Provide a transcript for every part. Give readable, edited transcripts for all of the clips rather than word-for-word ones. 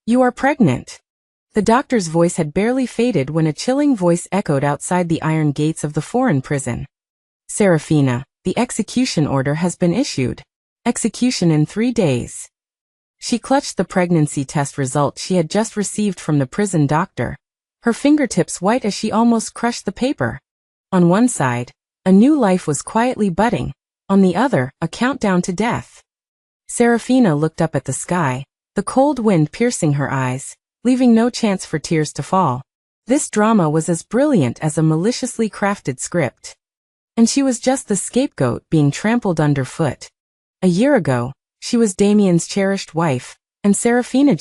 You are pregnant. The doctor's voice had barely faded when a chilling voice echoed outside the iron gates of the foreign prison. Serafina, the execution order has been issued. Execution in 3 days. She clutched the pregnancy test result she had just received from the prison doctor, her fingertips white as she almost crushed the paper. On one side, a new life was quietly budding. On the other, a countdown to death. Serafina looked up at the sky, the cold wind piercing her eyes, leaving no chance for tears to fall. This drama was as brilliant as a maliciously crafted script. And she was just the scapegoat being trampled underfoot. A year ago, she was Damien's cherished wife, and Serafina,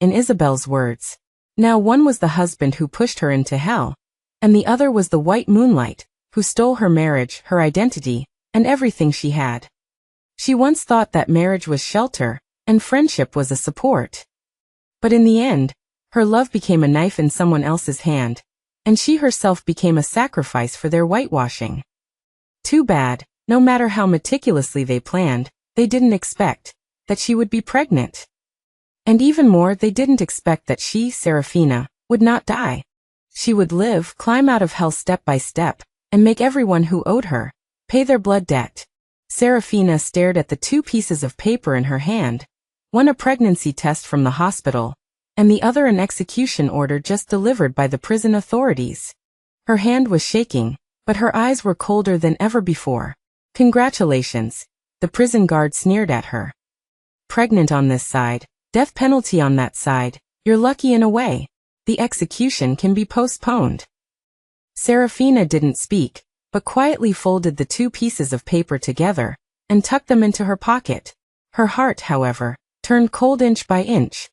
in Isabel's words. Now one was the husband who pushed her into hell, and the other was the white moonlight, who stole her marriage, her identity, and everything she had. She once thought that marriage was shelter, and friendship was a support. But in the end, her love became a knife in someone else's hand, and she herself became a sacrifice for their whitewashing. Too bad, no matter how meticulously they planned, they didn't expect that she would be pregnant. And even more, they didn't expect that she, Serafina, would not die. She would live, climb out of hell step by step, and make everyone who owed her pay their blood debt. Serafina stared at the 2 pieces of paper in her hand, one a pregnancy test from the hospital, and the other an execution order just delivered by the prison authorities. Her hand was shaking, but her eyes were colder than ever before. Congratulations, the prison guard sneered at her. Pregnant on this side, death penalty on that side, you're lucky in a way. The execution can be postponed. Serafina didn't speak, but quietly folded the 2 pieces of paper together and tucked them into her pocket. Her heart, however, turned cold inch by inch.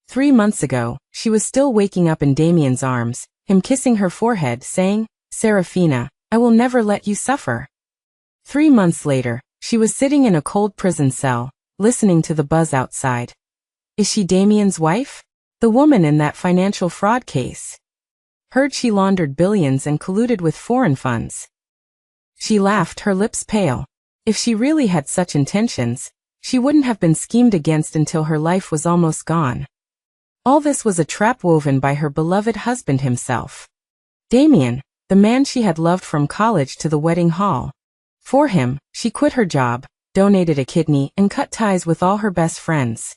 3 months ago, she was still waking up in Damien's arms, him kissing her forehead, saying, "Serafina, I will never let you suffer." 3 months later, she was sitting in a cold prison cell, listening to the buzz outside. Is she Damien's wife? The woman in that financial fraud case. Heard she laundered billions and colluded with foreign funds. She laughed, her lips pale. If she really had such intentions, she wouldn't have been schemed against until her life was almost gone. All this was a trap woven by her beloved husband himself. Damien, the man she had loved from college to the wedding hall. For him, she quit her job, donated a kidney, and cut ties with all her best friends.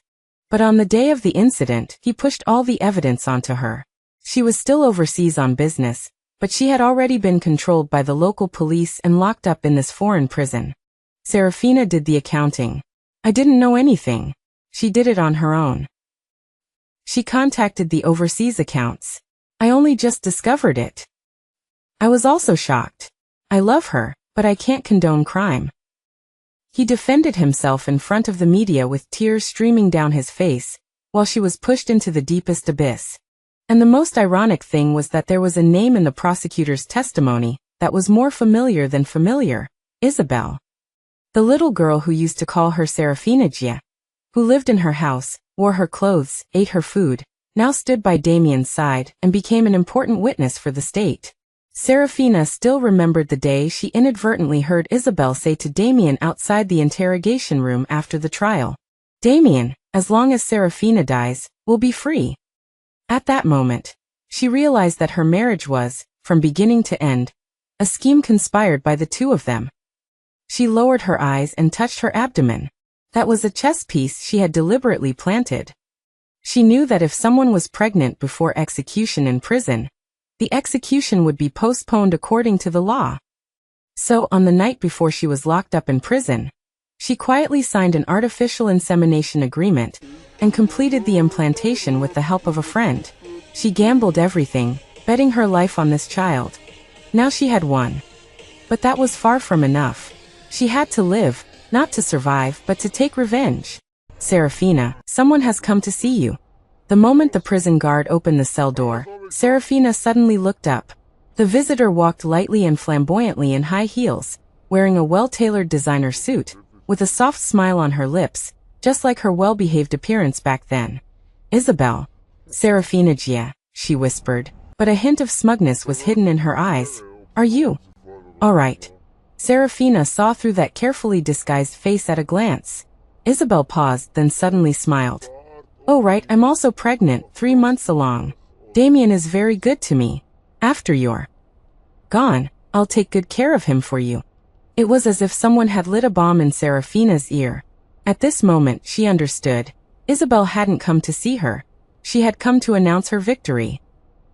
But on the day of the incident, he pushed all the evidence onto her. She was still overseas on business, but she had already been controlled by the local police and locked up in this foreign prison. Serafina did the accounting. I didn't know anything. She did it on her own. She contacted the overseas accounts. I only just discovered it. I was also shocked. I love her, but I can't condone crime. He defended himself in front of the media with tears streaming down his face, while she was pushed into the deepest abyss. And the most ironic thing was that there was a name in the prosecutor's testimony that was more familiar than familiar: Isabel. The little girl who used to call her Serafina, who lived in her house, wore her clothes, ate her food, now stood by Damien's side and became an important witness for the state. Serafina still remembered the day she inadvertently heard Isabel say to Damien outside the interrogation room after the trial, "Damien, as long as Serafina dies, we'll be free." At that moment, she realized that her marriage was, from beginning to end, a scheme conspired by the 2 of them. She lowered her eyes and touched her abdomen. That was a chess piece she had deliberately planted. She knew that if someone was pregnant before execution in prison, the execution would be postponed according to the law. So, on the night before she was locked up in prison, she quietly signed an artificial insemination agreement and completed the implantation with the help of a friend. She gambled everything, betting her life on this child. Now she had won. But that was far from enough. She had to live, not to survive, but to take revenge. "Serafina, someone has come to see you." The moment the prison guard opened the cell door, Serafina suddenly looked up. The visitor walked lightly and flamboyantly in high heels, wearing a well-tailored designer suit, with a soft smile on her lips, just like her well-behaved appearance back then. "Isabel." "Serafina, she whispered, but a hint of smugness was hidden in her eyes. "Are you all right?" Serafina saw through that carefully disguised face at a glance. Isabel paused, then suddenly smiled. Oh right, I'm also pregnant, 3 months along. Damien is very good to me. After you're gone, I'll take good care of him for you. It was as if someone had lit a bomb in Serafina's ear. At this moment, she understood. Isabel hadn't come to see her. She had come to announce her victory.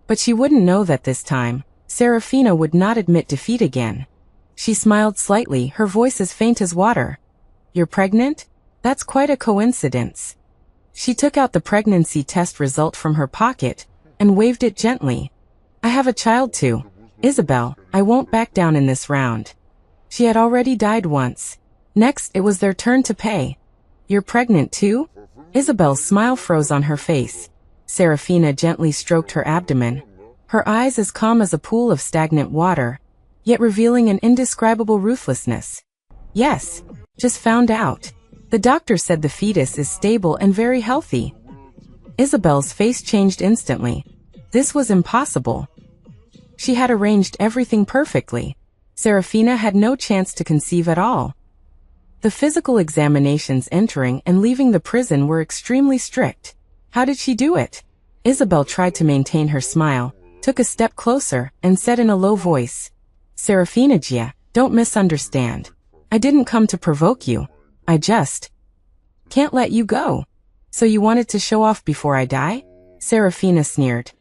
But she wouldn't know that this time, Serafina would not admit defeat again. She smiled slightly, her voice as faint as water. You're pregnant? That's quite a coincidence. She took out the pregnancy test result from her pocket and waved it gently. I have a child too. Isabel, I won't back down in this round. She had already died once. Next, it was their turn to pay. You're pregnant too? Isabel's smile froze on her face. Serafina gently stroked her abdomen, her eyes as calm as a pool of stagnant water, yet revealing an indescribable ruthlessness. Yes, just found out. The doctor said the fetus is stable and very healthy. Isabel's face changed instantly. This was impossible. She had arranged everything perfectly. Serafina had no chance to conceive at all. The physical examinations entering and leaving the prison were extremely strict. How did she do it? Isabel tried to maintain her smile, took a step closer, and said in a low voice, Serafina Gia, don't misunderstand. I didn't come to provoke you. I just can't let you go. So you wanted to show off before I die? Serafina sneered.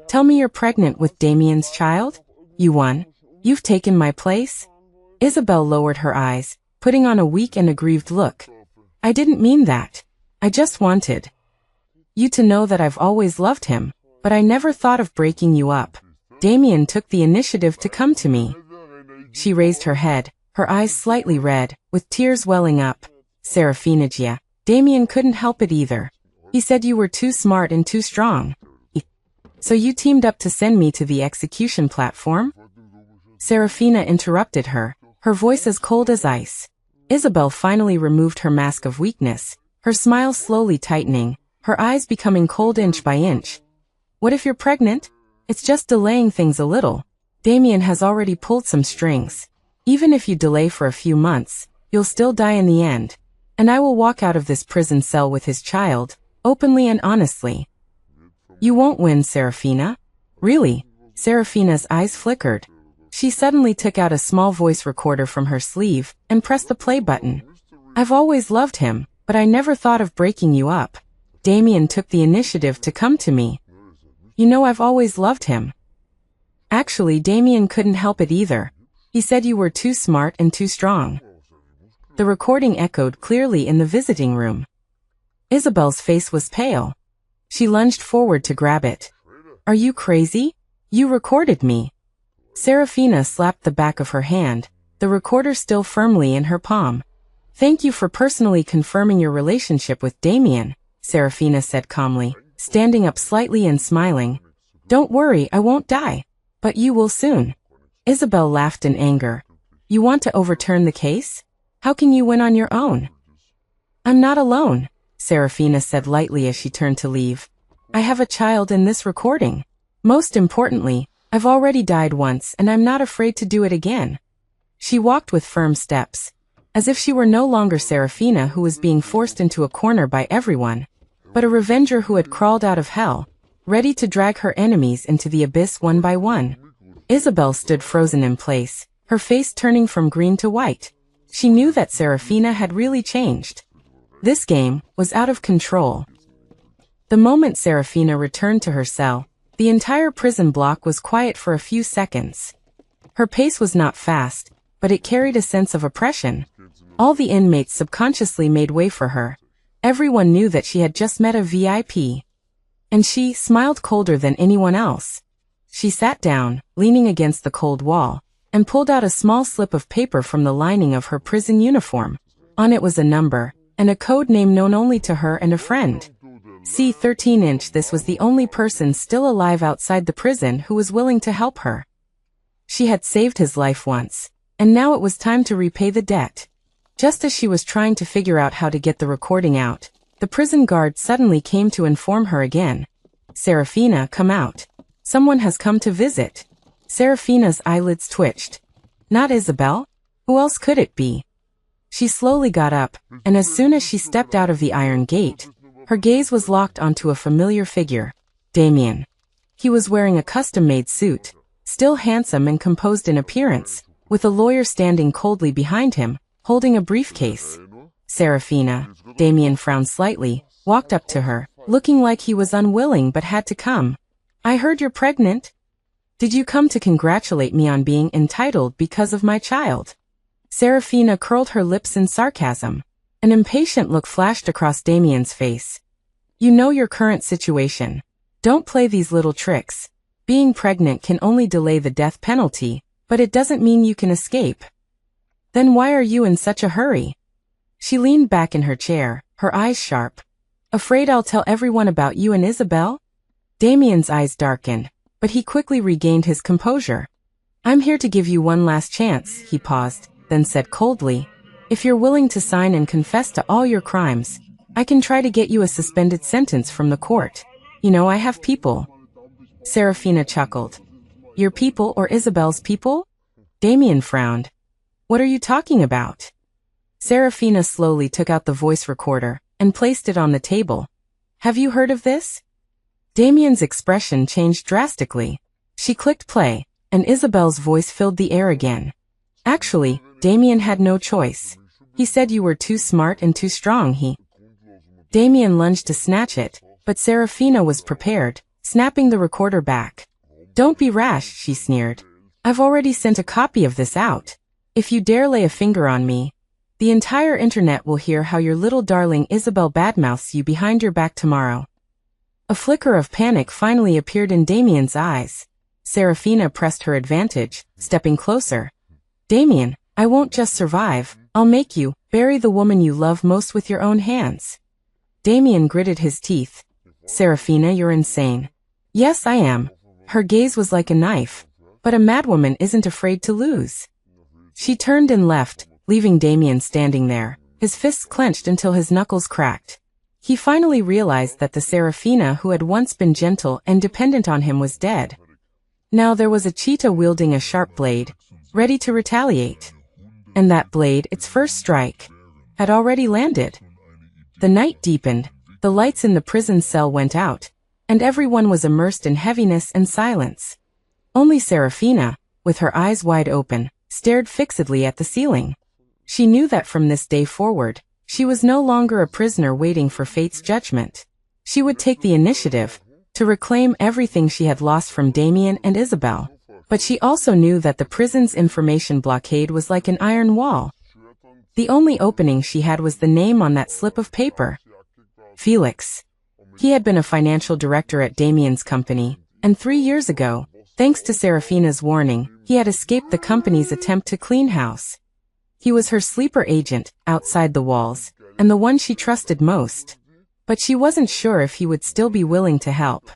Tell me you're pregnant with Damien's child? You won. You've taken my place? Isabel lowered her eyes, putting on a weak and aggrieved look. I didn't mean that. I just wanted you to know that I've always loved him, but I never thought of breaking you up. Damien took the initiative to come to me. She raised her head, her eyes slightly red, with tears welling up. Serafina Gia, Damien couldn't help it either. He said you were too smart and too strong. So you teamed up to send me to the execution platform? Serafina interrupted her, her voice as cold as ice. Isabel finally removed her mask of weakness, her smile slowly tightening, her eyes becoming cold inch by inch. What if you're pregnant? It's just delaying things a little. Damien has already pulled some strings. Even if you delay for a few months, you'll still die in the end. And I will walk out of this prison cell with his child, openly and honestly. You won't win, Serafina. Really? Serafina's eyes flickered. She suddenly took out a small voice recorder from her sleeve and pressed the play button. I've always loved him, but I never thought of breaking you up. Damien took the initiative to come to me. You know I've always loved him. Actually, Damien couldn't help it either. He said you were too smart and too strong. The recording echoed clearly in the visiting room. Isabel's face was pale. She lunged forward to grab it. Are you crazy? You recorded me. Serafina slapped the back of her hand, the recorder still firmly in her palm. Thank you for personally confirming your relationship with Damien, Serafina said calmly, standing up slightly and smiling. Don't worry, I won't die. But you will soon. Isabel laughed in anger. You want to overturn the case? How can you win on your own? I'm not alone, Serafina said lightly as she turned to leave. I have a child in this recording. Most importantly, I've already died once and I'm not afraid to do it again. She walked with firm steps, as if she were no longer Serafina who was being forced into a corner by everyone, but a revenger who had crawled out of hell, ready to drag her enemies into the abyss one by one. Isabel stood frozen in place, her face turning from green to white. She knew that Serafina had really changed. This game was out of control. The moment Serafina returned to her cell, the entire prison block was quiet for a few seconds. Her pace was not fast, but it carried a sense of oppression. All the inmates subconsciously made way for her. Everyone knew that she had just met a VIP. And she smiled colder than anyone else. She sat down, leaning against the cold wall, and pulled out a small slip of paper from the lining of her prison uniform. On it was a number, and a code name known only to her and a friend. C 13-inch. This was the only person still alive outside the prison who was willing to help her. She had saved his life once, and now it was time to repay the debt. Just as she was trying to figure out how to get the recording out, the prison guard suddenly came to inform her again. Serafina, come out. Someone has come to visit. Serafina's eyelids twitched. Not Isabel? Who else could it be? She slowly got up, and as soon as she stepped out of the iron gate, Her gaze was locked onto a familiar figure, Damien. He was wearing a custom-made suit, still handsome and composed in appearance, with a lawyer standing coldly behind him, holding a briefcase. Serafina, Damien frowned slightly, walked up to her, looking like he was unwilling but had to come. I heard you're pregnant. Did you come to congratulate me on being entitled because of my child? Serafina curled her lips in sarcasm. An impatient look flashed across Damien's face. You know your current situation. Don't play these little tricks. Being pregnant can only delay the death penalty, but it doesn't mean you can escape. Then why are you in such a hurry? She leaned back in her chair, her eyes sharp. Afraid I'll tell everyone about you and Isabel? Damien's eyes darkened, but he quickly regained his composure. I'm here to give you one last chance, he paused, then said coldly. If you're willing to sign and confess to all your crimes, I can try to get you a suspended sentence from the court. You know, I have people. Serafina chuckled. Your people or Isabel's people? Damien frowned. What are you talking about? Serafina slowly took out the voice recorder and placed it on the table. Have you heard of this? Damien's expression changed drastically. She clicked play, and Isabel's voice filled the air again. Actually, Damien had no choice. He said you were too smart and too strong, Damien lunged to snatch it, but Serafina was prepared, snapping the recorder back. Don't be rash, she sneered. I've already sent a copy of this out. If you dare lay a finger on me, the entire internet will hear how your little darling Isabel badmouths you behind your back tomorrow. A flicker of panic finally appeared in Damien's eyes. Serafina pressed her advantage, stepping closer. Damien, I won't just survive, I'll make you bury the woman you love most with your own hands. Damien gritted his teeth. Serafina, you're insane. Yes, I am. Her gaze was like a knife, but a madwoman isn't afraid to lose. She turned and left, leaving Damien standing there, his fists clenched until his knuckles cracked. He finally realized that the Serafina who had once been gentle and dependent on him was dead. Now there was a cheetah wielding a sharp blade, ready to retaliate. And that blade, its first strike, had already landed. The night deepened, the lights in the prison cell went out, and everyone was immersed in heaviness and silence. Only Serafina, with her eyes wide open, stared fixedly at the ceiling. She knew that from this day forward, she was no longer a prisoner waiting for fate's judgment. She would take the initiative to reclaim everything she had lost from Damien and Isabel. But she also knew that the prison's information blockade was like an iron wall. The only opening she had was the name on that slip of paper. Felix. He had been a financial director at Damien's company, and 3 years ago, thanks to Serafina's warning, he had escaped the company's attempt to clean house. He was her sleeper agent, outside the walls, and the one she trusted most. But she wasn't sure if he would still be willing to help.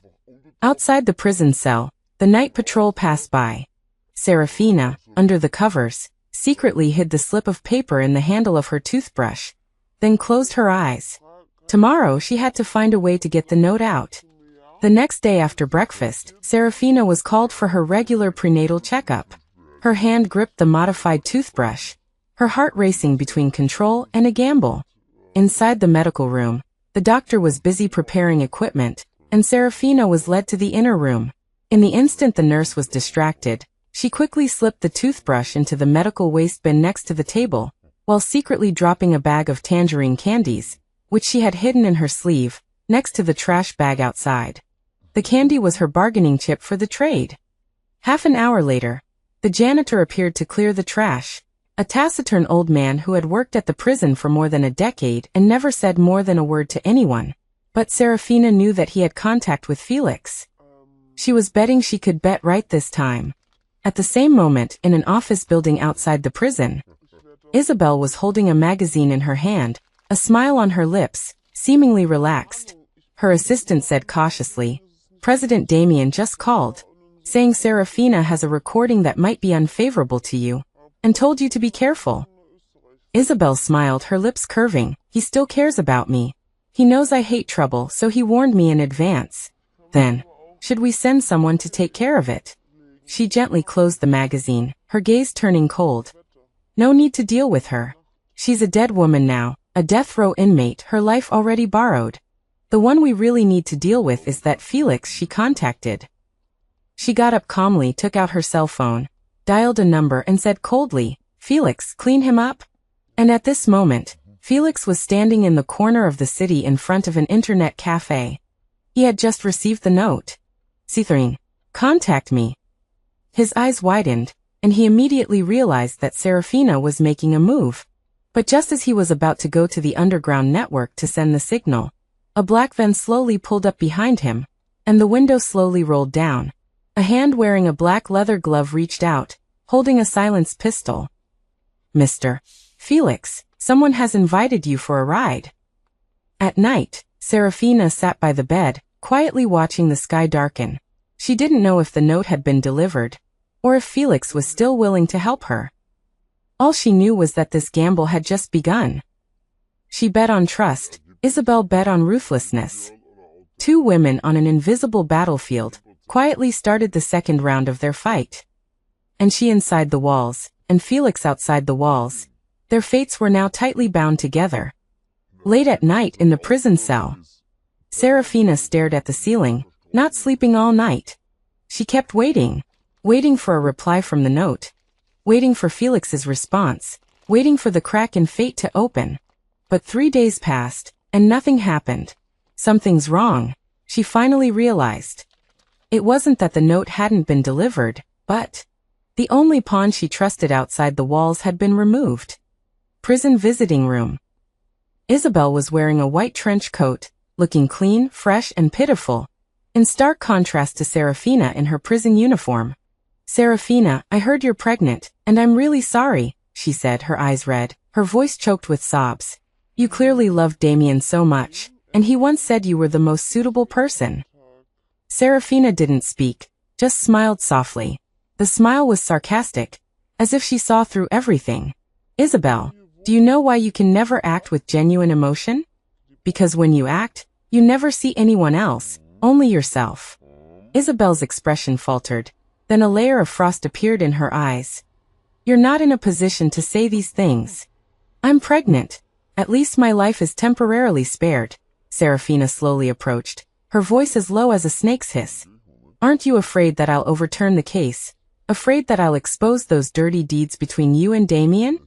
Outside the prison cell, the night patrol passed by. Serafina, under the covers, secretly hid the slip of paper in the handle of her toothbrush, then closed her eyes. Tomorrow she had to find a way to get the note out. The next day after breakfast, Serafina was called for her regular prenatal checkup. Her hand gripped the modified toothbrush, her heart racing between control and a gamble. Inside the medical room, the doctor was busy preparing equipment, and Serafina was led to the inner room. In the instant the nurse was distracted, she quickly slipped the toothbrush into the medical waste bin next to the table, while secretly dropping a bag of tangerine candies, which she had hidden in her sleeve, next to the trash bag outside. The candy was her bargaining chip for the trade. Half an hour later, the janitor appeared to clear the trash, a taciturn old man who had worked at the prison for more than a decade and never said more than a word to anyone. But Serafina knew that he had contact with Felix. She was betting she could bet right this time. At the same moment, in an office building outside the prison, Isabel was holding a magazine in her hand, a smile on her lips, seemingly relaxed. Her assistant said cautiously, "President Damien just called, saying Serafina has a recording that might be unfavorable to you, and told you to be careful." Isabel smiled, her lips curving. "He still cares about me. He knows I hate trouble, so he warned me in advance. Then, should we send someone to take care of it?" She gently closed the magazine, her gaze turning cold. "No need to deal with her. She's a dead woman now, a death row inmate, her life already borrowed. The one we really need to deal with is that Felix she contacted. She got up calmly, took out her cell phone, dialed a number and said coldly, "Felix, clean him up?" And at this moment, Felix was standing in the corner of the city in front of an internet cafe. He had just received the note. "Catherine, contact me." His eyes widened, and he immediately realized that Serafina was making a move. But just as he was about to go to the underground network to send the signal, a black van slowly pulled up behind him, and the window slowly rolled down. A hand wearing a black leather glove reached out, holding a silenced pistol. "Mr. Felix, someone has invited you for a ride." At night, Serafina sat by the bed, quietly watching the sky darken. She didn't know if the note had been delivered, or if Felix was still willing to help her. All she knew was that this gamble had just begun. She bet on trust, Isabel bet on ruthlessness. Two women on an invisible battlefield quietly started the second round of their fight. And she inside the walls, and Felix outside the walls. Their fates were now tightly bound together. Late at night in the prison cell, Serafina stared at the ceiling, not sleeping all night. She kept waiting for a reply from the note, waiting for Felix's response, waiting for the crack in fate to open. But 3 days passed, and nothing happened. Something's wrong, she finally realized. It wasn't that the note hadn't been delivered, but the only pawn she trusted outside the walls had been removed. Prison visiting room. Isabel was wearing a white trench coat, looking clean, fresh, and pitiful, in stark contrast to Serafina in her prison uniform. "Serafina, I heard you're pregnant, and I'm really sorry," she said, her eyes red, her voice choked with sobs. "You clearly loved Damien so much, and he once said you were the most suitable person." Serafina didn't speak, just smiled softly. The smile was sarcastic, as if she saw through everything. "Isabel, do you know why you can never act with genuine emotion? Because when you act, you never see anyone else, only yourself." Isabel's expression faltered, then a layer of frost appeared in her eyes. "You're not in a position to say these things." "I'm pregnant. At least my life is temporarily spared." Serafina slowly approached, her voice as low as a snake's hiss. "Aren't you afraid that I'll overturn the case? Afraid that I'll expose those dirty deeds between you and Damien?"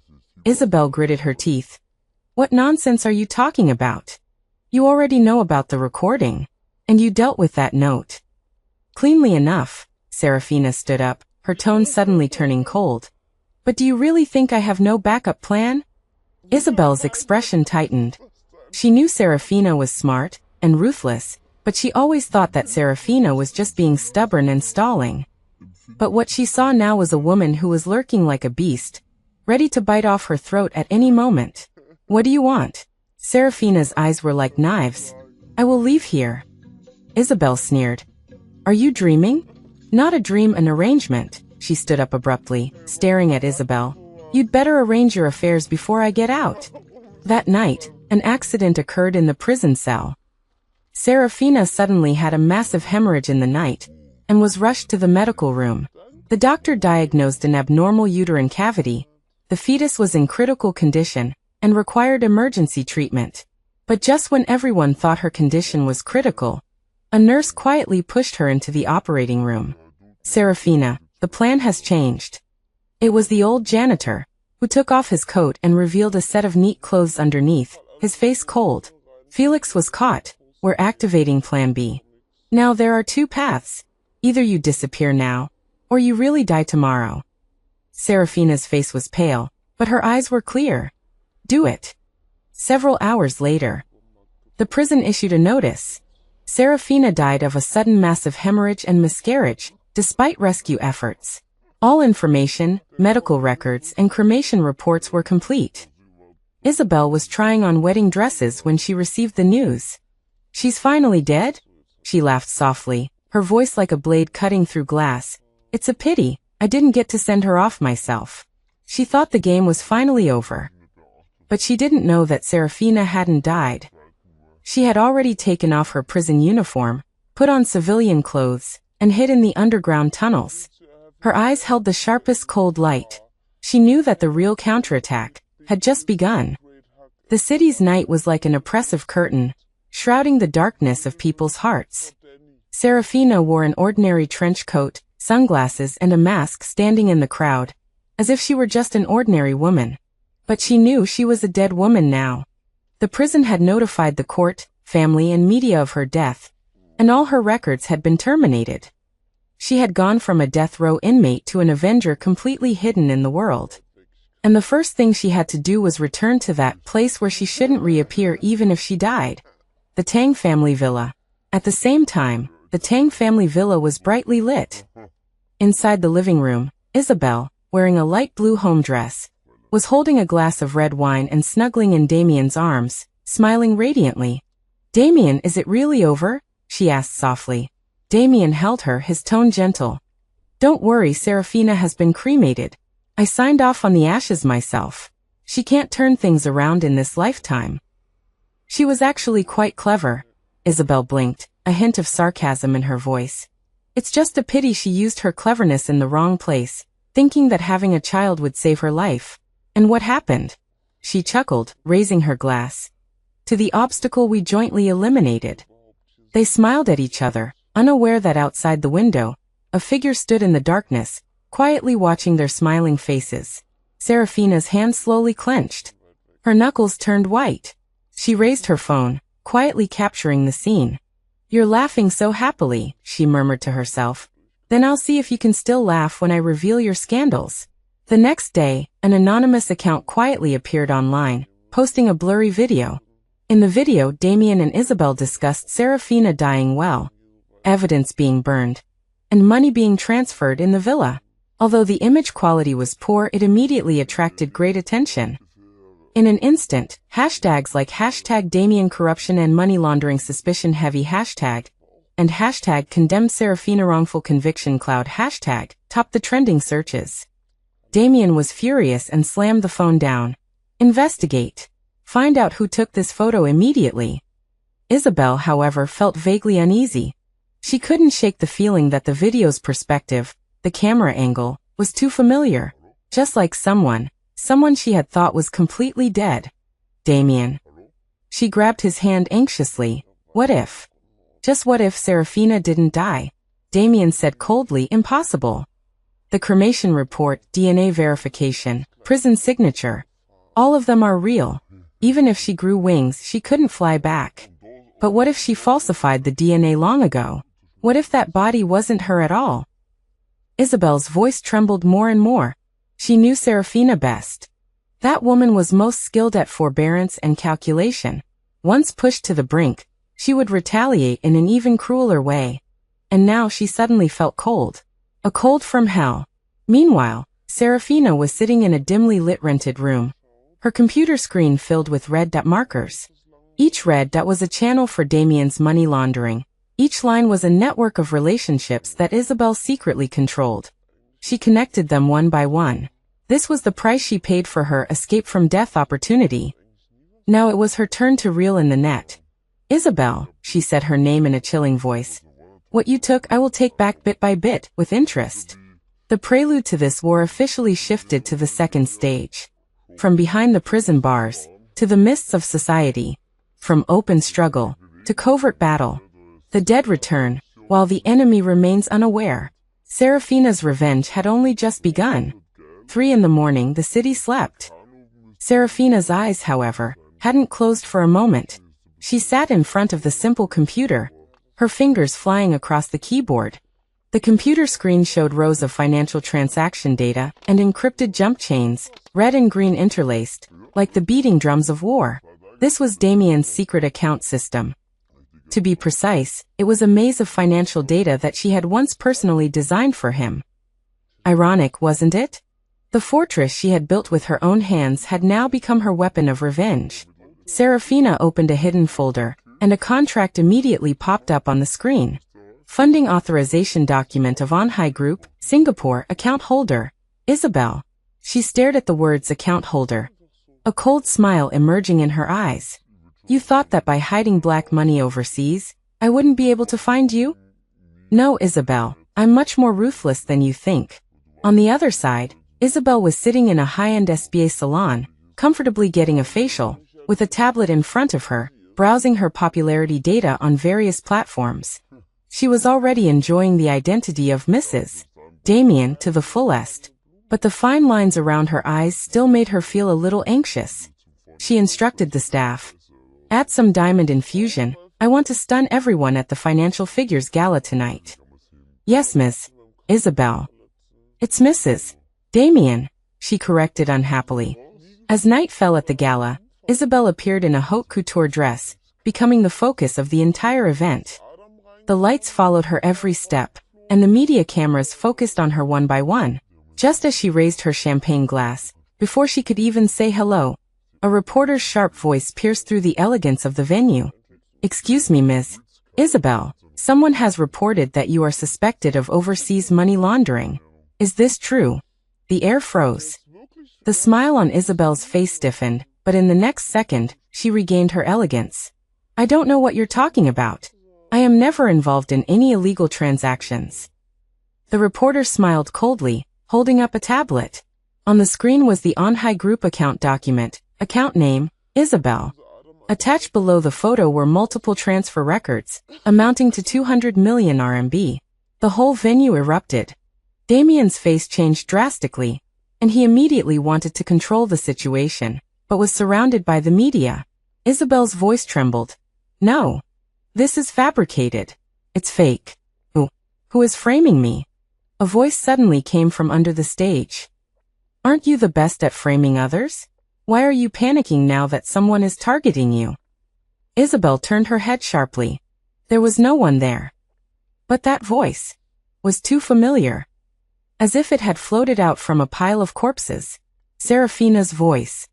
Isabel gritted her teeth. "What nonsense are you talking about? You already know about the recording, and you dealt with that note." "Cleanly enough." Serafina stood up, her tone suddenly turning cold. "But do you really think I have no backup plan?" Isabel's expression tightened. She knew Serafina was smart and ruthless, but she always thought that Serafina was just being stubborn and stalling. But what she saw now was a woman who was lurking like a beast, ready to bite off her throat at any moment. "What do you want?" Serafina's eyes were like knives. "I will leave here." Isabel sneered. "Are you dreaming?" "Not a dream, an arrangement." She stood up abruptly, staring at Isabel. "You'd better arrange your affairs before I get out." That night, an accident occurred in the prison cell. Serafina suddenly had a massive hemorrhage in the night, and was rushed to the medical room. The doctor diagnosed an abnormal uterine cavity. The fetus was in critical condition, and required emergency treatment. But just when everyone thought her condition was critical, a nurse quietly pushed her into the operating room. "Serafina, the plan has changed." It was the old janitor, who took off his coat and revealed a set of neat clothes underneath, his face cold. "Felix was caught. We're activating Plan B. Now there are two paths. Either you disappear now, or you really die tomorrow." Serafina's face was pale, but her eyes were clear. "Do it." Several hours later, the prison issued a notice. Serafina died of a sudden massive hemorrhage and miscarriage, despite rescue efforts. All information, medical records, and cremation reports were complete. Isabel was trying on wedding dresses when she received the news. "She's finally dead?" She laughed softly, her voice like a blade cutting through glass. "It's a pity, I didn't get to send her off myself." She thought the game was finally over. But she didn't know that Serafina hadn't died. She had already taken off her prison uniform, put on civilian clothes, and hid in the underground tunnels. Her eyes held the sharpest cold light. She knew that the real counterattack had just begun. The city's night was like an oppressive curtain, shrouding the darkness of people's hearts. Serafina wore an ordinary trench coat, sunglasses and a mask standing in the crowd, as if she were just an ordinary woman. But she knew she was a dead woman now. The prison had notified the court, family and media of her death, and all her records had been terminated. She had gone from a death row inmate to an avenger completely hidden in the world. And the first thing she had to do was return to that place where she shouldn't reappear even if she died. The Tang family villa. At the same time, the Tang family villa was brightly lit. Inside the living room, Isabel, wearing a light blue home dress, was holding a glass of red wine and snuggling in Damien's arms, smiling radiantly. "Damien, is it really over?" she asked softly. Damien held her, his tone gentle. "Don't worry, Serafina has been cremated. I signed off on the ashes myself. She can't turn things around in this lifetime." She was actually quite clever. Isabel blinked, a hint of sarcasm in her voice. It's just a pity she used her cleverness in the wrong place, thinking that having a child would save her life. And what happened? She chuckled, raising her glass. "To the obstacle we jointly eliminated." They smiled at each other, unaware that outside the window, a figure stood in the darkness, quietly watching their smiling faces. Serafina's hand slowly clenched. Her knuckles turned white. She raised her phone, quietly capturing the scene. "You're laughing so happily," she murmured to herself. "Then I'll see if you can still laugh when I reveal your scandals." The next day, an anonymous account quietly appeared online, posting a blurry video. In the video, Damien and Isabel discussed Serafina dying well, evidence being burned, and money being transferred in the villa. Although the image quality was poor, it immediately attracted great attention. In an instant, hashtags like hashtag Damien corruption and money laundering suspicion heavy hashtag and hashtag condemned Serafina wrongful conviction cloud hashtag topped the trending searches. Damien was furious and slammed the phone down. "Investigate. Find out who took this photo immediately." Isabel, however, felt vaguely uneasy. She couldn't shake the feeling that the video's perspective, the camera angle, was too familiar. Just like someone she had thought was completely dead. "Damien." She grabbed his hand anxiously. "What if? Just what if Serafina didn't die?" Damien said coldly, "Impossible. The cremation report, DNA verification, prison signature, all of them are real. Even if she grew wings, she couldn't fly back. But what if she falsified the DNA long ago? What if that body wasn't her at all?" Isabel's voice trembled more and more. She knew Serafina best. That woman was most skilled at forbearance and calculation. Once pushed to the brink, she would retaliate in an even crueler way. And now she suddenly felt cold. A cold from hell. Meanwhile, Serafina was sitting in a dimly lit rented room. Her computer screen filled with red dot markers. Each red dot was a channel for Damien's money laundering. Each line was a network of relationships that Isabel secretly controlled. She connected them one by one. This was the price she paid for her escape from death opportunity. Now it was her turn to reel in the net. "Isabel," she said, her name in a chilling voice. "What you took I will take back bit by bit, with interest." The prelude to this war officially shifted to the second stage. From behind the prison bars, to the mists of society. From open struggle, to covert battle. The dead return, while the enemy remains unaware. Serafina's revenge had only just begun. 3 in the morning, the city slept. Serafina's eyes, however, hadn't closed for a moment. She sat in front of the simple computer, her fingers flying across the keyboard. The computer screen showed rows of financial transaction data and encrypted jump chains, red and green interlaced, like the beating drums of war. This was Damien's secret account system. To be precise, it was a maze of financial data that she had once personally designed for him. Ironic, wasn't it? The fortress she had built with her own hands had now become her weapon of revenge. Serafina opened a hidden folder, and a contract immediately popped up on the screen. Funding authorization document of unheard Group, Singapore, account holder, Isabel. She stared at the words account holder. A cold smile emerging in her eyes. "You thought that by hiding black money overseas, I wouldn't be able to find you?" "No, Isabel, I'm much more ruthless than you think." On the other side, Isabel was sitting in a high-end SBA salon, comfortably getting a facial, with a tablet in front of her, browsing her popularity data on various platforms. She was already enjoying the identity of Mrs. Damien to the fullest, but the fine lines around her eyes still made her feel a little anxious. She instructed the staff, "Add some diamond infusion. I want to stun everyone at the Financial Figures Gala tonight." "Yes, Miss Isabel." "It's Mrs. Damien," she corrected unhappily. As night fell at the gala, Isabel appeared in a haute couture dress, becoming the focus of the entire event. The lights followed her every step, and the media cameras focused on her one by one. Just as she raised her champagne glass, before she could even say hello, a reporter's sharp voice pierced through the elegance of the venue. "Excuse me, Miss Isabel. Someone has reported that you are suspected of overseas money laundering. Is this true?" The air froze. The smile on Isabel's face stiffened, but in the next second, she regained her elegance. "I don't know what you're talking about. I am never involved in any illegal transactions." The reporter smiled coldly, holding up a tablet. On the screen was the unheard group account document, account name, Isabel. Attached below the photo were multiple transfer records, amounting to 200 million RMB. The whole venue erupted. Damien's face changed drastically, and he immediately wanted to control the situation, but was surrounded by the media. Isabel's voice trembled. "No. This is fabricated. It's fake. Who is framing me?" A voice suddenly came from under the stage. "Aren't you the best at framing others? Why are you panicking now that someone is targeting you?" Isabel turned her head sharply. There was no one there. But that voice was too familiar. As if it had floated out from a pile of corpses. Serafina's voice.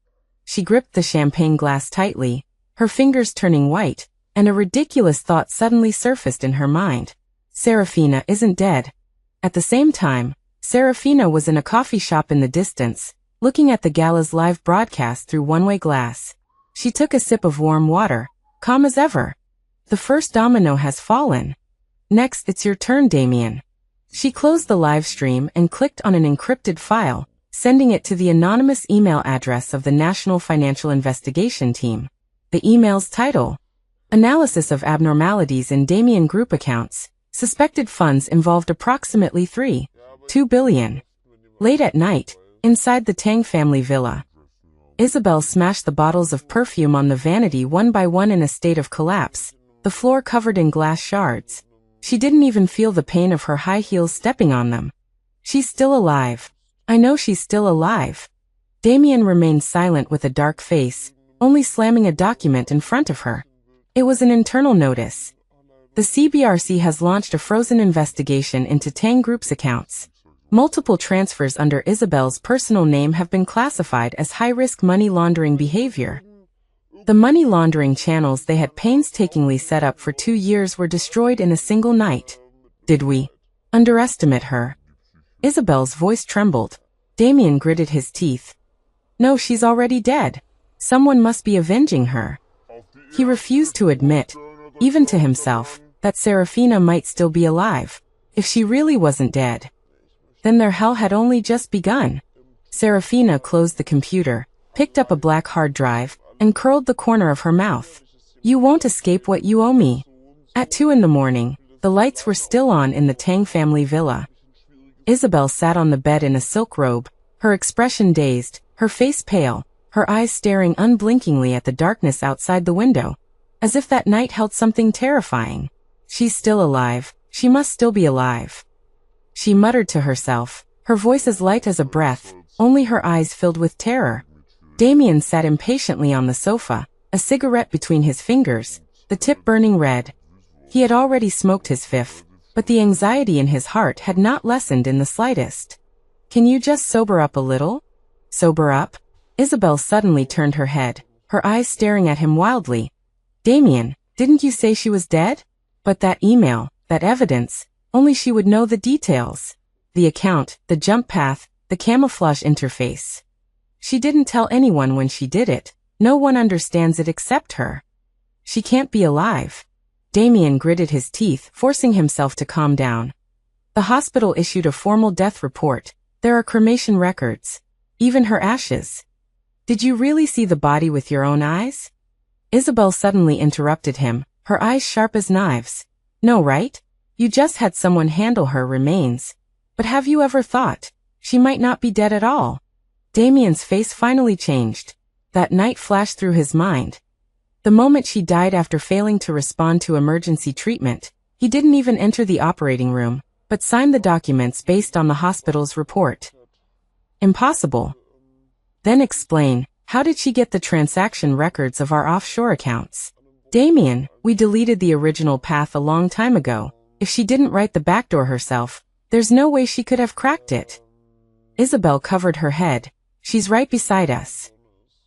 She gripped the champagne glass tightly, her fingers turning white, and a ridiculous thought suddenly surfaced in her mind. Serafina isn't dead. At the same time, Serafina was in a coffee shop in the distance, looking at the gala's live broadcast through one-way glass. She took a sip of warm water, calm as ever. The first domino has fallen. Next, it's your turn, Damien. She closed the live stream and clicked on an encrypted file, sending it to the anonymous email address of the National Financial Investigation Team. The email's title: Analysis of Abnormalities in Damien Group Accounts. Suspected funds involved approximately 3.2 billion. Late at night, inside the Tang family villa, Isabel smashed the bottles of perfume on the vanity one by one in a state of collapse, the floor covered in glass shards. She didn't even feel the pain of her high heels stepping on them. She's still alive. I know she's still alive. Damien remained silent with a dark face, only slamming a document in front of her. It was an internal notice. The CBRC has launched a frozen investigation into Tang Group's accounts. Multiple transfers under Isabel's personal name have been classified as high-risk money laundering behavior. The money laundering channels they had painstakingly set up for 2 years were destroyed in a single night. Did we underestimate her? Isabel's voice trembled. Damien gritted his teeth. No, she's already dead. Someone must be avenging her. He refused to admit, even to himself, that Serafina might still be alive. If she really wasn't dead, then their hell had only just begun. Serafina closed the computer, picked up a black hard drive, and curled the corner of her mouth. You won't escape what you owe me. At 2 in the morning, the lights were still on in the Tang family villa. Isabel sat on the bed in a silk robe, her expression dazed, her face pale, her eyes staring unblinkingly at the darkness outside the window, as if that night held something terrifying. She's still alive. She must still be alive. She muttered to herself, her voice as light as a breath, only her eyes filled with terror. Damien sat impatiently on the sofa, a cigarette between his fingers, the tip burning red. He had already smoked his fifth, but the anxiety in his heart had not lessened in the slightest. Can you just sober up a little? Sober up? Isabel suddenly turned her head, her eyes staring at him wildly. Damien, didn't you say she was dead? But that email, that evidence, only she would know the details. The account, the jump path, the camouflage interface. She didn't tell anyone when she did it. No one understands it except her. She can't be alive. Damien gritted his teeth, forcing himself to calm down. The hospital issued a formal death report. There are cremation records. Even her ashes. Did you really see the body with your own eyes? Isabel suddenly interrupted him, her eyes sharp as knives. No, right? You just had someone handle her remains. But have you ever thought, she might not be dead at all? Damien's face finally changed. That night flashed through his mind. The moment she died after failing to respond to emergency treatment, he didn't even enter the operating room, but signed the documents based on the hospital's report. Impossible. Then explain, how did she get the transaction records of our offshore accounts? Damien, we deleted the original path a long time ago. If she didn't write the backdoor herself, there's no way she could have cracked it. Isabel covered her head. She's right beside us,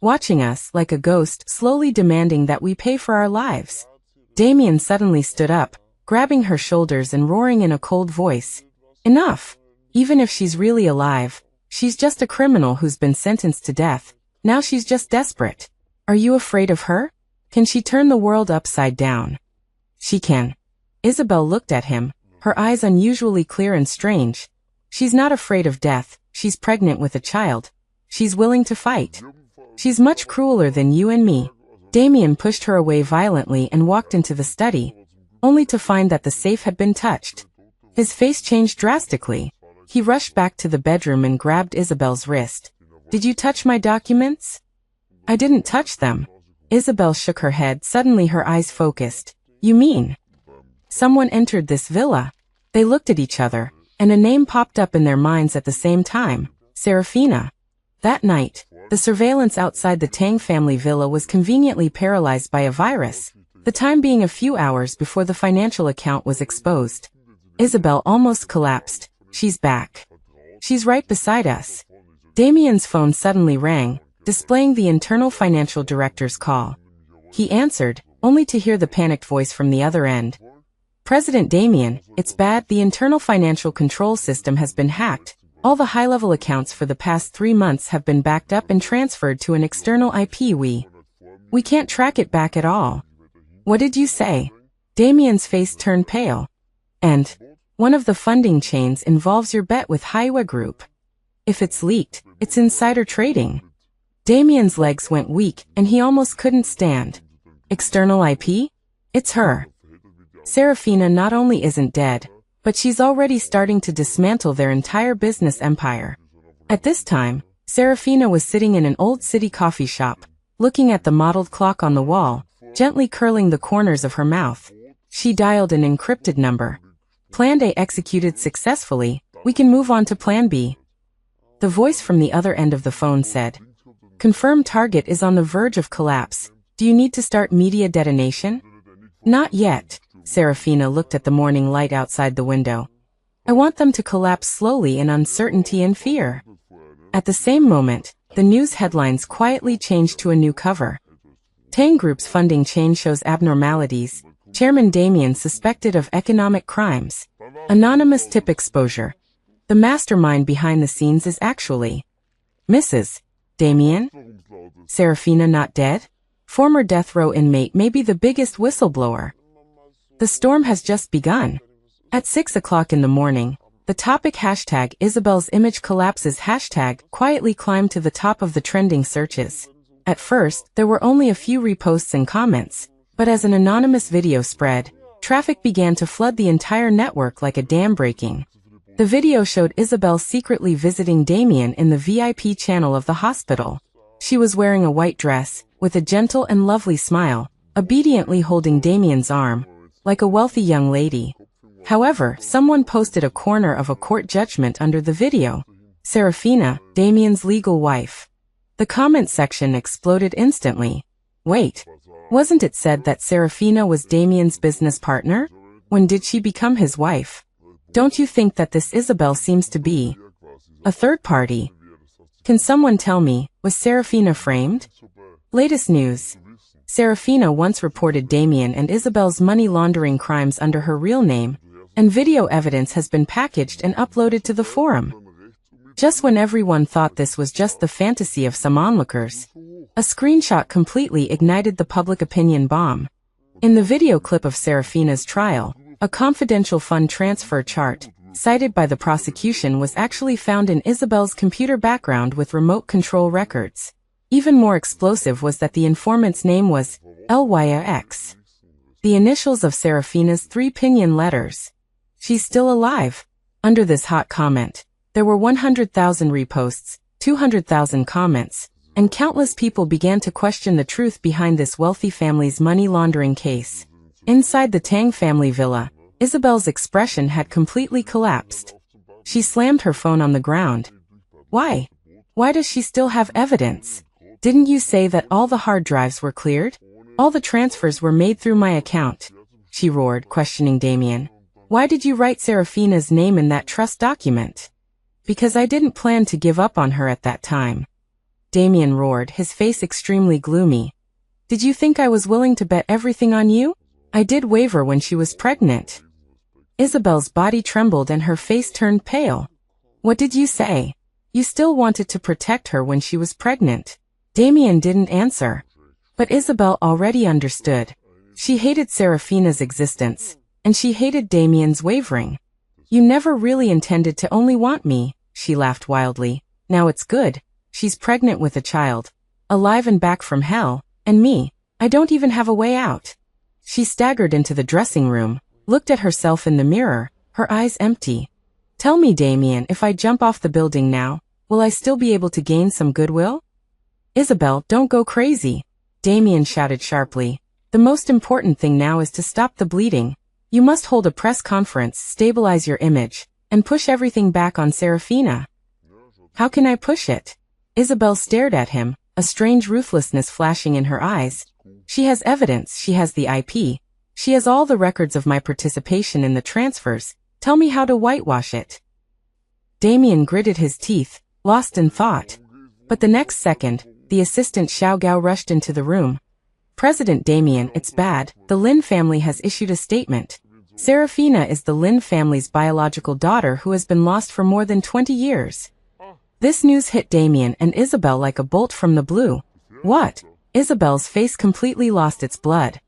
watching us like a ghost, slowly demanding that we pay for our lives. Damien suddenly stood up, grabbing her shoulders and roaring in a cold voice. Enough! Even if she's really alive, she's just a criminal who's been sentenced to death. Now she's just desperate. Are you afraid of her? Can she turn the world upside down? She can. Isabel looked at him, her eyes unusually clear and strange. She's not afraid of death. She's pregnant with a child. She's willing to fight. She's much crueler than you and me. Damien pushed her away violently and walked into the study, only to find that the safe had been touched. His face changed drastically. He rushed back to the bedroom and grabbed Isabel's wrist. Did you touch my documents? I didn't touch them. Isabel shook her head. Suddenly her eyes focused. You mean? Someone entered this villa. They looked at each other, and a name popped up in their minds at the same time. Serafina. That night, the surveillance outside the Tang family villa was conveniently paralyzed by a virus, the time being a few hours before the financial account was exposed. Isabel almost collapsed. She's back. She's right beside us. Damien's phone suddenly rang, displaying the internal financial director's call. He answered, only to hear the panicked voice from the other end. President Damien, it's bad. The internal financial control system has been hacked. All the high-level accounts for the past 3 months have been backed up and transferred to an external IP. We can't track it back at all. What did you say? Damien's face turned pale. And one of the funding chains involves your bet with Haiwa Group. If it's leaked, it's insider trading. Damien's legs went weak, and he almost couldn't stand. External IP? It's her. Serafina not only isn't dead, but she's already starting to dismantle their entire business empire. At this time, Serafina was sitting in an old city coffee shop, looking at the modeled clock on the wall, gently curling the corners of her mouth. She dialed an encrypted number. Plan A executed successfully. We can move on to Plan B. The voice from the other end of the phone said, Confirmed target is on the verge of collapse. Do you need to start media detonation? Not yet. Serafina looked at the morning light outside the window. I want them to collapse slowly in uncertainty and fear. At the same moment, the news headlines quietly changed to a new cover. Tang Group's funding chain shows abnormalities. Chairman Damien suspected of economic crimes. Anonymous tip exposure. The mastermind behind the scenes is actually Mrs. Damien? Serafina not dead? Former death row inmate may be the biggest whistleblower. The storm has just begun. At 6 o'clock in the morning, the topic hashtag Isabel's image collapses hashtag quietly climbed to the top of the trending searches. At first, there were only a few reposts and comments, but as an anonymous video spread, traffic began to flood the entire network like a dam breaking. The video showed Isabel secretly visiting Damien in the VIP channel of the hospital. She was wearing a white dress, with a gentle and lovely smile, obediently holding Damien's arm, like a wealthy young lady. However, someone posted a corner of a court judgment under the video. Serafina, Damien's legal wife. The comment section exploded instantly. Wait, wasn't it said that Serafina was Damien's business partner? When did she become his wife? Don't you think that this Isabel seems to be a third party? Can someone tell me, was Serafina framed? Latest news. Serafina once reported Damien and Isabel's money laundering crimes under her real name, and video evidence has been packaged and uploaded to the forum. Just when everyone thought this was just the fantasy of some onlookers, a screenshot completely ignited the public opinion bomb. In the video clip of Serafina's trial, a confidential fund transfer chart, cited by the prosecution, was actually found in Isabel's computer background with remote control records. Even more explosive was that the informant's name was LYX. The initials of Serafina's 3 pinion letters. She's still alive. Under this hot comment, there were 100,000 reposts, 200,000 comments, and countless people began to question the truth behind this wealthy family's money laundering case. Inside the Tang family villa, Isabel's expression had completely collapsed. She slammed her phone on the ground. Why? Why does she still have evidence? Didn't you say that all the hard drives were cleared? All the transfers were made through my account, she roared, questioning Damien. Why did you write Serafina's name in that trust document? Because I didn't plan to give up on her at that time. Damien roared, his face extremely gloomy. Did you think I was willing to bet everything on you? I did waver when she was pregnant. Isabel's body trembled and her face turned pale. What did you say? You still wanted to protect her when she was pregnant. Damien didn't answer. But Isabel already understood. She hated Serafina's existence, and she hated Damien's wavering. You never really intended to only want me, she laughed wildly. Now it's good. She's pregnant with a child, alive and back from hell, and me, I don't even have a way out. She staggered into the dressing room, looked at herself in the mirror, her eyes empty. Tell me, Damien, if I jump off the building now, will I still be able to gain some goodwill? Isabel, don't go crazy, Damien shouted sharply. The most important thing now is to stop the bleeding. You must hold a press conference, stabilize your image, and push everything back on Serafina. How can I push it? Isabel stared at him, a strange ruthlessness flashing in her eyes. She has evidence, she has the IP. She has all the records of my participation in the transfers. Tell me how to whitewash it. Damien gritted his teeth, lost in thought. But the next second, the assistant Xiao Gao rushed into the room. President Damien, it's bad. The Lin family has issued a statement. Serafina is the Lin family's biological daughter who has been lost for more than 20 years. This news hit Damien and Isabel like a bolt from the blue. What? Isabel's face completely lost its blood.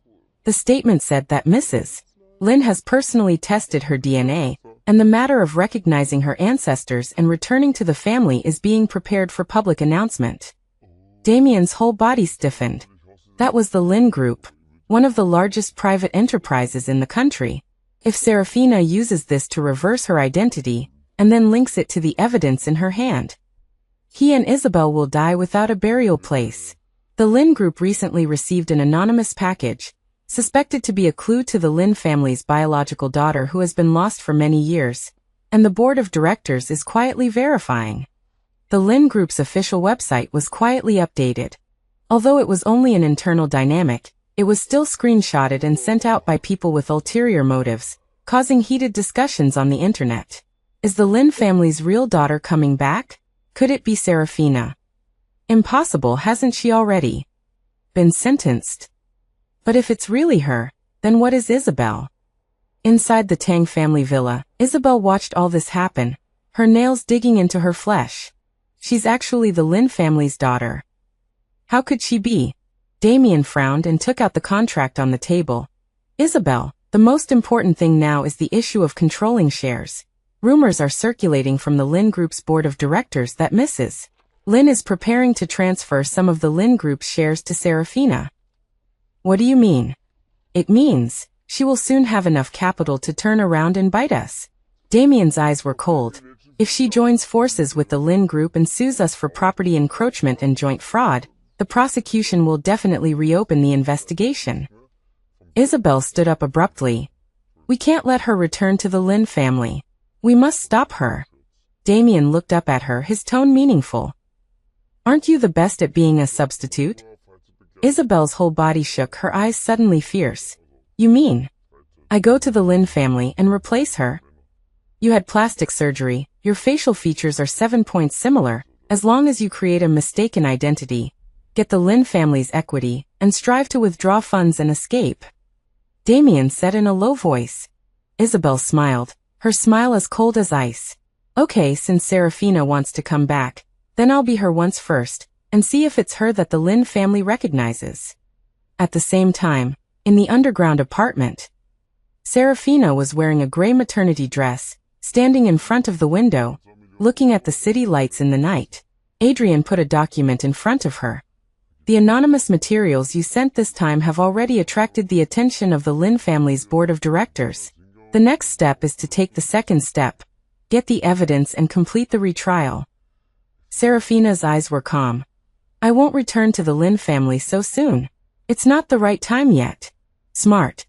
The statement said that Mrs. Lin has personally tested her DNA, and the matter of recognizing her ancestors and returning to the family is being prepared for public announcement. Damien's whole body stiffened. That was the Lin Group, one of the largest private enterprises in the country. If Serafina uses this to reverse her identity, and then links it to the evidence in her hand, he and Isabel will die without a burial place. The Lin Group recently received an anonymous package, suspected to be a clue to the Lin family's biological daughter who has been lost for many years, and the board of directors is quietly verifying. The Lin Group's official website was quietly updated. Although it was only an internal dynamic, it was still screenshotted and sent out by people with ulterior motives, causing heated discussions on the internet. Is the Lin family's real daughter coming back? Could it be Serafina? Impossible, hasn't she already been sentenced? But if it's really her, then what is Isabel? Inside the Tang family villa, Isabel watched all this happen, her nails digging into her flesh. She's actually the Lin family's daughter. How could she be? Damien frowned and took out the contract on the table. Isabel, the most important thing now is the issue of controlling shares. Rumors are circulating from the Lin Group's board of directors that Mrs. Lin is preparing to transfer some of the Lin Group's shares to Serafina. What do you mean? It means she will soon have enough capital to turn around and bite us. Damien's eyes were cold. If she joins forces with the Lin Group and sues us for property encroachment and joint fraud, the prosecution will definitely reopen the investigation. Isabel stood up abruptly. We can't let her return to the Lin family. We must stop her. Damien looked up at her, his tone meaningful. Aren't you the best at being a substitute? Isabel's whole body shook, her eyes suddenly fierce. You mean I go to the Lin family and replace her? You had plastic surgery, your facial features are 7 points similar. As long as you create a mistaken identity, get the Lin family's equity, and strive to withdraw funds and escape. Damien said in a low voice. Isabel smiled, her smile as cold as ice. Okay, since Serafina wants to come back, then I'll be her once first, and see if it's her that the Lin family recognizes. At the same time, in the underground apartment, Serafina was wearing a gray maternity dress, standing in front of the window, looking at the city lights in the night. Adrian put a document in front of her. The anonymous materials you sent this time have already attracted the attention of the Lin family's board of directors. The next step is to take the second step. Get the evidence and complete the retrial. Serafina's eyes were calm. I won't return to the Lin family so soon. It's not the right time yet. Smart.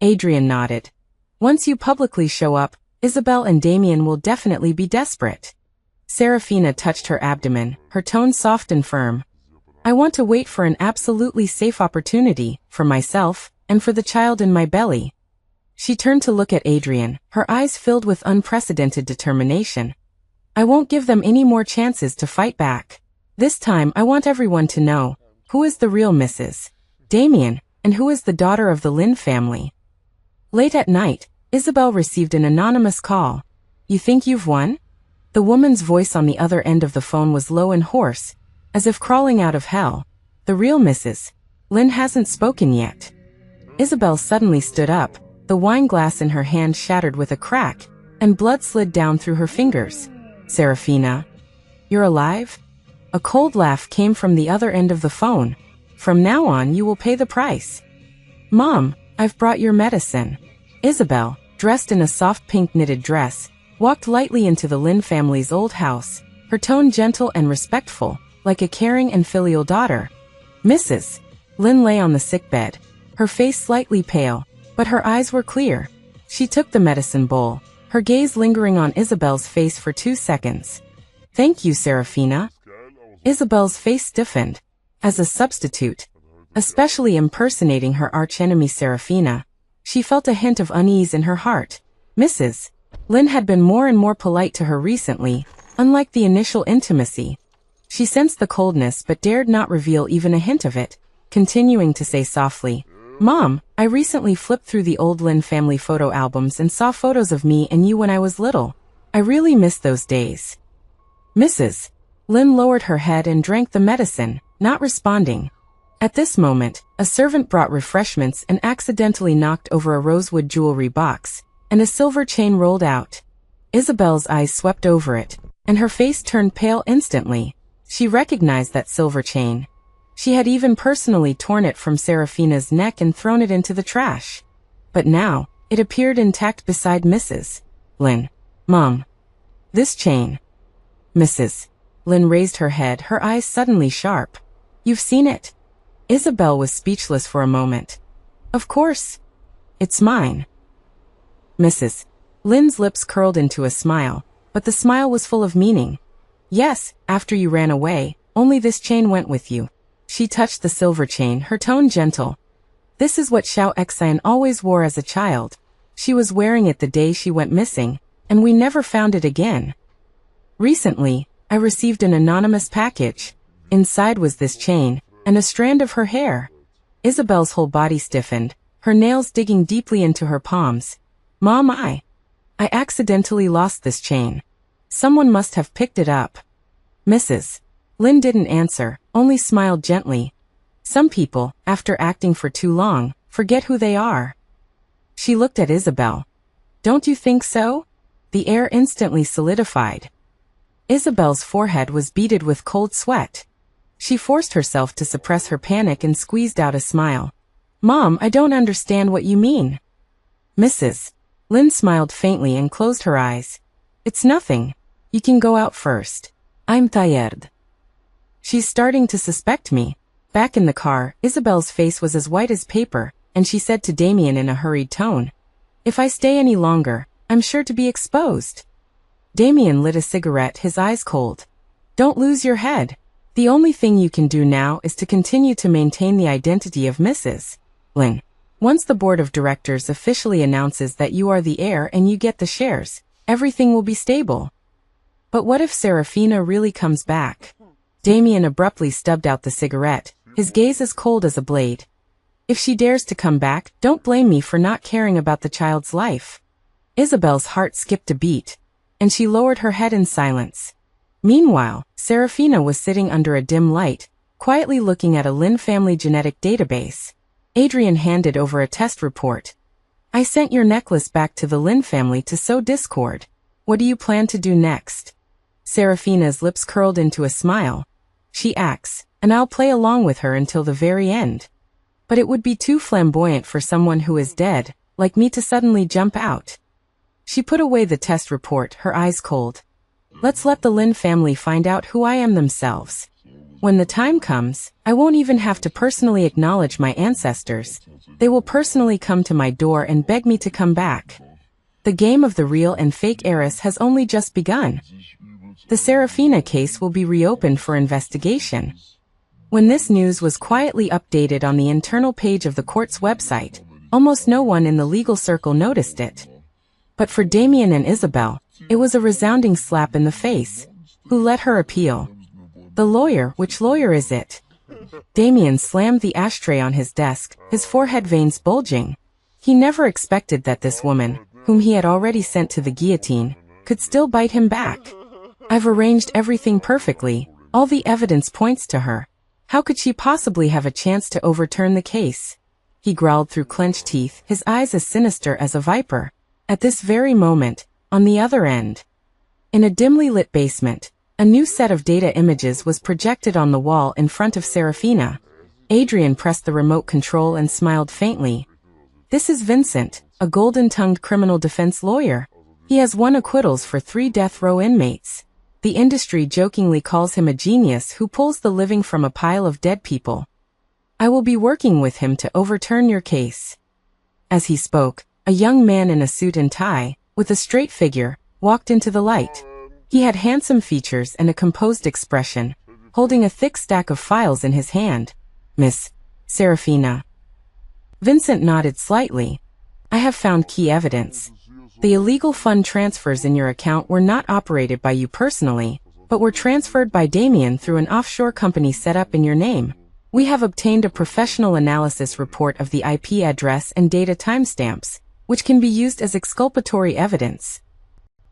Adrian nodded. Once you publicly show up, Isabel and Damien will definitely be desperate. Serafina touched her abdomen, her tone soft and firm. I want to wait for an absolutely safe opportunity, for myself, and for the child in my belly. She turned to look at Adrian, her eyes filled with unprecedented determination. I won't give them any more chances to fight back. This time I want everyone to know, who is the real Mrs. Damien, and who is the daughter of the Lin family. Late at night, Isabel received an anonymous call. You think you've won? The woman's voice on the other end of the phone was low and hoarse, as if crawling out of hell. The real Mrs. Lin hasn't spoken yet. Isabel suddenly stood up, the wine glass in her hand shattered with a crack, and blood slid down through her fingers. Serafina, you're alive? A cold laugh came from the other end of the phone. From now on you will pay the price. Mom, I've brought your medicine. Isabel, dressed in a soft pink knitted dress, walked lightly into the Lin family's old house, her tone gentle and respectful, like a caring and filial daughter. Mrs. Lin lay on the sickbed, her face slightly pale, but her eyes were clear. She took the medicine bowl, her gaze lingering on Isabel's face for 2 seconds. Thank you, Serafina. Isabel's face stiffened. As a substitute, especially impersonating her archenemy Serafina, she felt a hint of unease in her heart. Mrs. Lin had been more and more polite to her recently, unlike the initial intimacy. She sensed the coldness but dared not reveal even a hint of it, continuing to say softly, Mom, I recently flipped through the old Lin family photo albums and saw photos of me and you when I was little. I really miss those days. Mrs. Lin lowered her head and drank the medicine, not responding. At this moment, a servant brought refreshments and accidentally knocked over a rosewood jewelry box, and a silver chain rolled out. Isabel's eyes swept over it, and her face turned pale instantly. She recognized that silver chain. She had even personally torn it from Serafina's neck and thrown it into the trash. But now, it appeared intact beside Mrs. Lin. Mom. This chain. Mrs. Lin raised her head, her eyes suddenly sharp. You've seen it? Isabel was speechless for a moment. Of course. It's mine. Mrs. Lin's lips curled into a smile, but the smile was full of meaning. Yes, after you ran away, only this chain went with you. She touched the silver chain, her tone gentle. This is what Xiao Xian always wore as a child. She was wearing it the day she went missing, and we never found it again. Recently, I received an anonymous package. Inside was this chain, and a strand of her hair. Isabel's whole body stiffened, her nails digging deeply into her palms. Mom, I accidentally lost this chain. Someone must have picked it up. Mrs. Lin didn't answer, only smiled gently. Some people, after acting for too long, forget who they are. She looked at Isabel. Don't you think so? The air instantly solidified. Isabel's forehead was beaded with cold sweat. She forced herself to suppress her panic and squeezed out a smile. Mom, I don't understand what you mean. Mrs. Lin smiled faintly and closed her eyes. It's nothing. You can go out first. I'm tired. She's starting to suspect me. Back in the car, Isabel's face was as white as paper, and she said to Damien in a hurried tone, If I stay any longer, I'm sure to be exposed. Damien lit a cigarette, his eyes cold. Don't lose your head. The only thing you can do now is to continue to maintain the identity of Mrs. Lin. Once the board of directors officially announces that you are the heir and you get the shares, everything will be stable. But what if Serafina really comes back? Damien abruptly stubbed out the cigarette, his gaze as cold as a blade. If she dares to come back, don't blame me for not caring about the child's life. Isabel's heart skipped a beat, and she lowered her head in silence. Meanwhile, Serafina was sitting under a dim light, quietly looking at a Lin family genetic database. Adrian handed over a test report. I sent your necklace back to the Lin family to sow discord. What do you plan to do next? Serafina's lips curled into a smile. She acts. and I'll play along with her until the very end. But it would be too flamboyant for someone who is dead, like me, to suddenly jump out. She put away the test report, her eyes cold. Let's let the Lin family find out who I am themselves. When the time comes, I won't even have to personally acknowledge my ancestors. They will personally come to my door and beg me to come back. The game of the real and fake heiress has only just begun. The Serafina case will be reopened for investigation. When this news was quietly updated on the internal page of the court's website, almost no one in the legal circle noticed it. But for Damien and Isabel, it was a resounding slap in the face. Who let her appeal? The lawyer. Which lawyer is it? Damien slammed the ashtray on his desk, his forehead veins bulging. He never expected that this woman, whom he had already sent to the guillotine, could still bite him back. I've arranged everything perfectly. All the evidence points to her. How could she possibly have a chance to overturn the case? He growled through clenched teeth, his eyes as sinister as a viper. At this very moment, on the other end, in a dimly lit basement, a new set of data images was projected on the wall in front of Serafina. Adrian pressed the remote control and smiled faintly. This is Vincent, a golden-tongued criminal defense lawyer. He has won acquittals for 3 death row inmates. The industry jokingly calls him a genius who pulls the living from a pile of dead people. I will be working with him to overturn your case. As he spoke, a young man in a suit and tie, with a straight figure, walked into the light. He had handsome features and a composed expression, holding a thick stack of files in his hand. Miss Serafina. Vincent nodded slightly. I have found key evidence. The illegal fund transfers in your account were not operated by you personally, but were transferred by Damien through an offshore company set up in your name. We have obtained a professional analysis report of the IP address and data timestamps, which can be used as exculpatory evidence.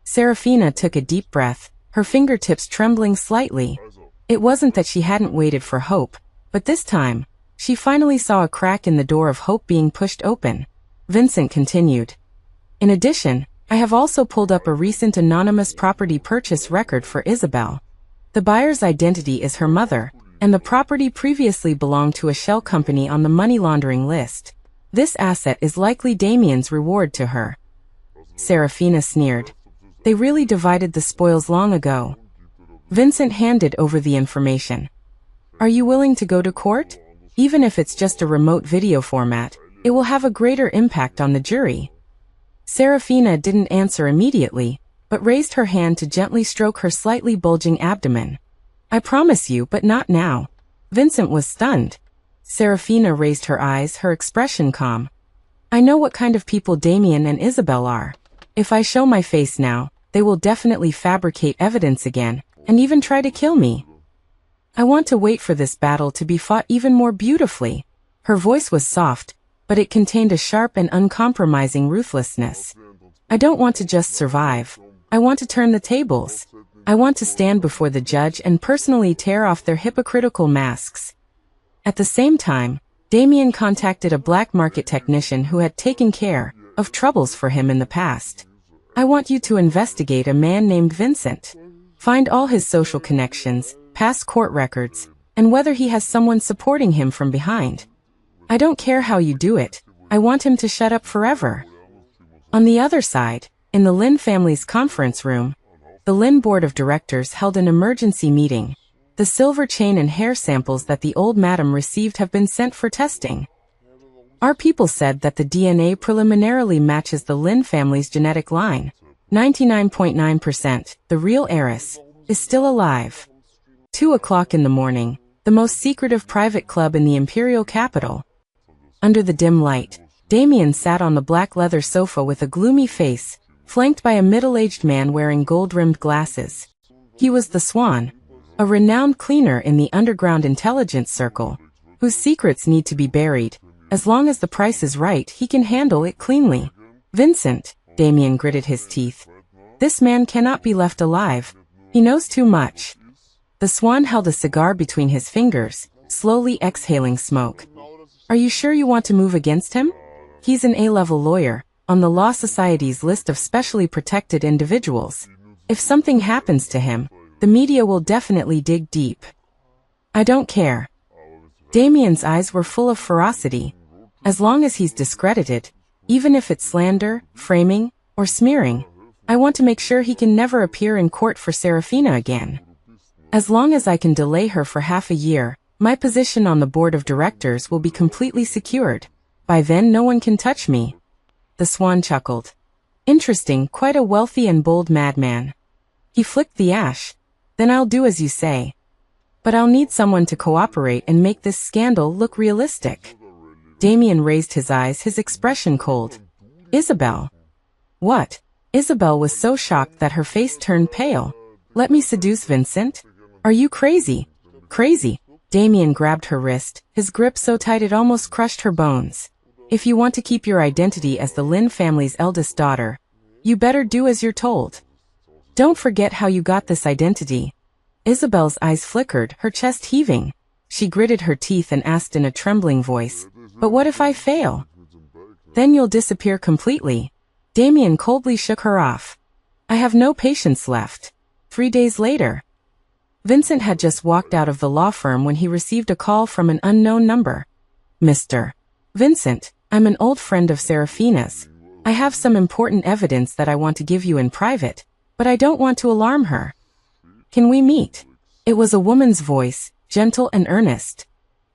Serafina took a deep breath, her fingertips trembling slightly. It wasn't that she hadn't waited for hope, but this time, she finally saw a crack in the door of hope being pushed open. Vincent continued. In addition, I have also pulled up a recent anonymous property purchase record for Isabel. The buyer's identity is her mother, and the property previously belonged to a shell company on the money laundering list. This asset is likely Damien's reward to her. Serafina sneered. They really divided the spoils long ago. Vincent handed over the information. Are you willing to go to court? Even if it's just a remote video format, it will have a greater impact on the jury. Serafina didn't answer immediately, but raised her hand to gently stroke her slightly bulging abdomen. I promise you, but not now. Vincent was stunned. Serafina raised her eyes, her expression calm. I know what kind of people Damien and Isabel are. If I show my face now, they will definitely fabricate evidence again, and even try to kill me. I want to wait for this battle to be fought even more beautifully. Her voice was soft, but it contained a sharp and uncompromising ruthlessness. I don't want to just survive. I want to turn the tables. I want to stand before the judge and personally tear off their hypocritical masks. At the same time, Damien contacted a black market technician who had taken care of troubles for him in the past. I want you to investigate a man named Vincent. Find all his social connections, past court records, and whether he has someone supporting him from behind. I don't care how you do it. I want him to shut up forever. On the other side, in the Lin family's conference room, the Lin board of directors held an emergency meeting. The silver chain and hair samples that the old madam received have been sent for testing. Our people said that the DNA preliminarily matches the Lin family's genetic line. 99.9%, the real heiress, is still alive. 2 o'clock in the morning, the most secretive private club in the imperial capital. Under the dim light, Damien sat on the black leather sofa with a gloomy face, flanked by a middle-aged man wearing gold-rimmed glasses. He was the Swan, a renowned cleaner in the underground intelligence circle, whose secrets need to be buried. As long as the price is right, he can handle it cleanly. Vincent, Damien gritted his teeth. This man cannot be left alive. He knows too much. The Swan held a cigar between his fingers, slowly exhaling smoke. Are you sure you want to move against him? He's an A-level lawyer, on the Law Society's list of specially protected individuals. If something happens to him, the media will definitely dig deep. I don't care. Damien's eyes were full of ferocity. As long as he's discredited, even if it's slander, framing, or smearing, I want to make sure he can never appear in court for Serafina again. As long as I can delay her for half a year, my position on the board of directors will be completely secured. By then no one can touch me. The swan chuckled. Interesting, quite a wealthy and bold madman. He flicked the ash. Then I'll do as you say. But I'll need someone to cooperate and make this scandal look realistic. Damien raised his eyes, his expression cold. Isabel. What? Isabel was so shocked that her face turned pale. Let me seduce Vincent? Are you crazy? Crazy. Damien grabbed her wrist, his grip so tight it almost crushed her bones. If you want to keep your identity as the Lin family's eldest daughter, you better do as you're told. Don't forget how you got this identity. Isabel's eyes flickered, her chest heaving. She gritted her teeth and asked in a trembling voice, "But what if I fail?" "Then you'll disappear completely." Damien coldly shook her off. "I have no patience left." 3 days later, Vincent had just walked out of the law firm when he received a call from an unknown number. "Mr. Vincent, I'm an old friend of Serafina's. I have some important evidence that I want to give you in private, but I don't want to alarm her. Can we meet?" It was a woman's voice, gentle and earnest.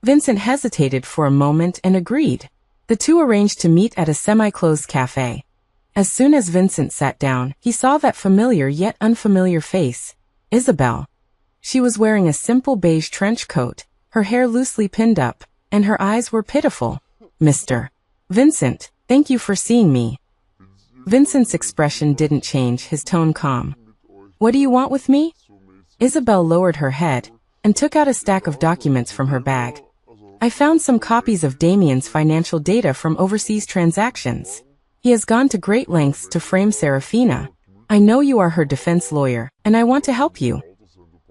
Vincent hesitated for a moment and agreed. The two arranged to meet at a semi-closed cafe. As soon as Vincent sat down, he saw that familiar yet unfamiliar face, Isabel. She was wearing a simple beige trench coat, her hair loosely pinned up, and her eyes were pitiful. "Mr. Vincent, thank you for seeing me." Vincent's expression didn't change, his tone calm. "What do you want with me?" Isabel lowered her head and took out a stack of documents from her bag. "I found some copies of Damien's financial data from overseas transactions. He has gone to great lengths to frame Serafina. I know you are her defense lawyer, and I want to help you."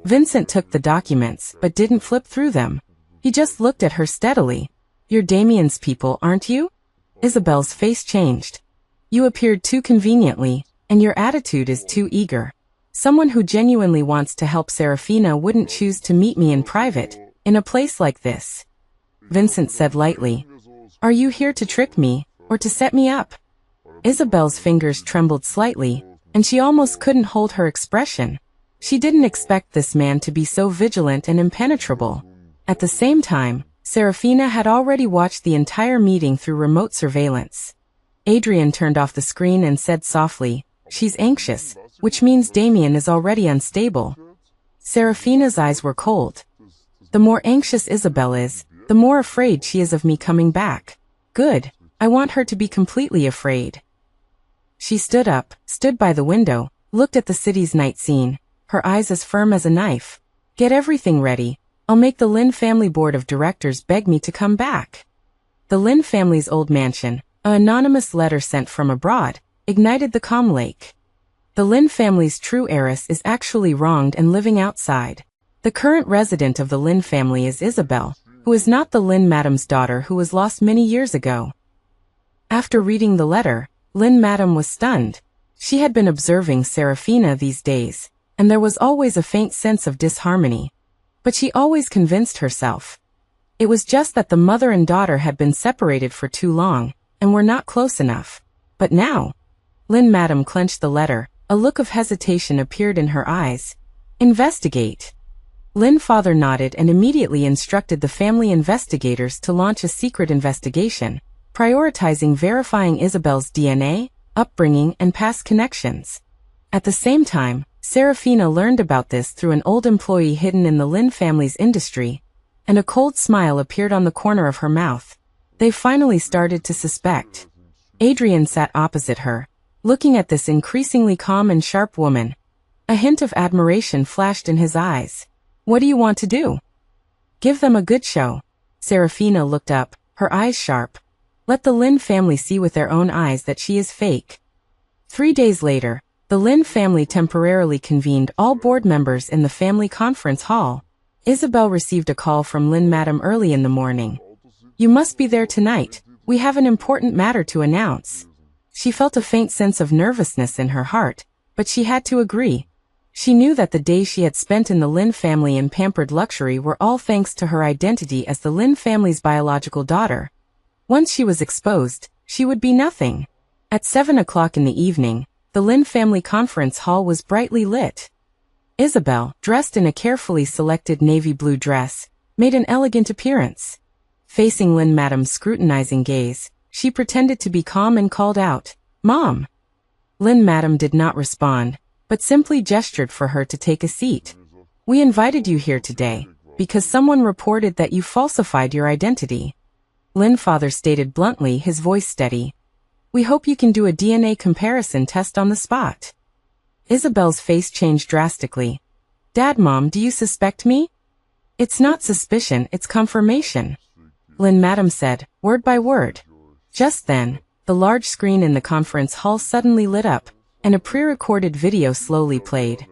Vincent took the documents, but didn't flip through them. He just looked at her steadily. "You're Damien's people, aren't you?" Isabel's face changed. "You appeared too conveniently, and your attitude is too eager. Someone who genuinely wants to help Serafina wouldn't choose to meet me in private, in a place like this." Vincent said lightly, "Are you here to trick me, or to set me up?" Isabel's fingers trembled slightly, and she almost couldn't hold her expression. She didn't expect this man to be so vigilant and impenetrable. At the same time, Serafina had already watched the entire meeting through remote surveillance. Adrian turned off the screen and said softly, "She's anxious, which means Damien is already unstable." Serafina's eyes were cold. "The more anxious Isabel is, the more afraid she is of me coming back." "Good. I want her to be completely afraid." She stood up, stood by the window, looked at the city's night scene, her eyes as firm as a knife. "Get everything ready. I'll make the Lin family board of directors beg me to come back." The Lin family's old mansion, an anonymous letter sent from abroad, ignited the calm lake. The Lin family's true heiress is actually wronged and living outside. The current resident of the Lin family is Isabel, who is not the Lin madam's daughter who was lost many years ago. After reading the letter, Lin madam was stunned. She had been observing Serafina these days, and there was always a faint sense of disharmony. But she always convinced herself. It was just that the mother and daughter had been separated for too long, and were not close enough. But now, Lin madam clenched the letter. A look of hesitation appeared in her eyes. "Investigate." Lin father nodded and immediately instructed the family investigators to launch a secret investigation, prioritizing verifying Isabel's DNA, upbringing, and past connections. At the same time, Serafina learned about this through an old employee hidden in the Lin family's industry, and a cold smile appeared on the corner of her mouth. They finally started to suspect. Adrian sat opposite her, looking at this increasingly calm and sharp woman. A hint of admiration flashed in his eyes. "What do you want to do?" "Give them a good show." Serafina looked up, her eyes sharp. "Let the Lin family see with their own eyes that she is fake." 3 days later, the Lin family temporarily convened all board members in the family conference hall. Isabel received a call from Lin madam early in the morning. "You must be there tonight. We have an important matter to announce." She felt a faint sense of nervousness in her heart, but she had to agree. She knew that the days she had spent in the Lin family in pampered luxury were all thanks to her identity as the Lin family's biological daughter. Once she was exposed, she would be nothing. At 7 o'clock in the evening, the Lin family conference hall was brightly lit. Isabel, dressed in a carefully selected navy blue dress, made an elegant appearance. Facing Lin Madam's scrutinizing gaze, she pretended to be calm and called out, "Mom!" Lin Madam did not respond, but simply gestured for her to take a seat. "We invited you here today, because someone reported that you falsified your identity." Lin father stated bluntly, his voice steady. "We hope you can do a DNA comparison test on the spot." Isabel's face changed drastically. "Dad, Mom, do you suspect me?" "It's not suspicion, it's confirmation," Lin Madam said, word by word. Just then, the large screen in the conference hall suddenly lit up, and a pre-recorded video slowly played.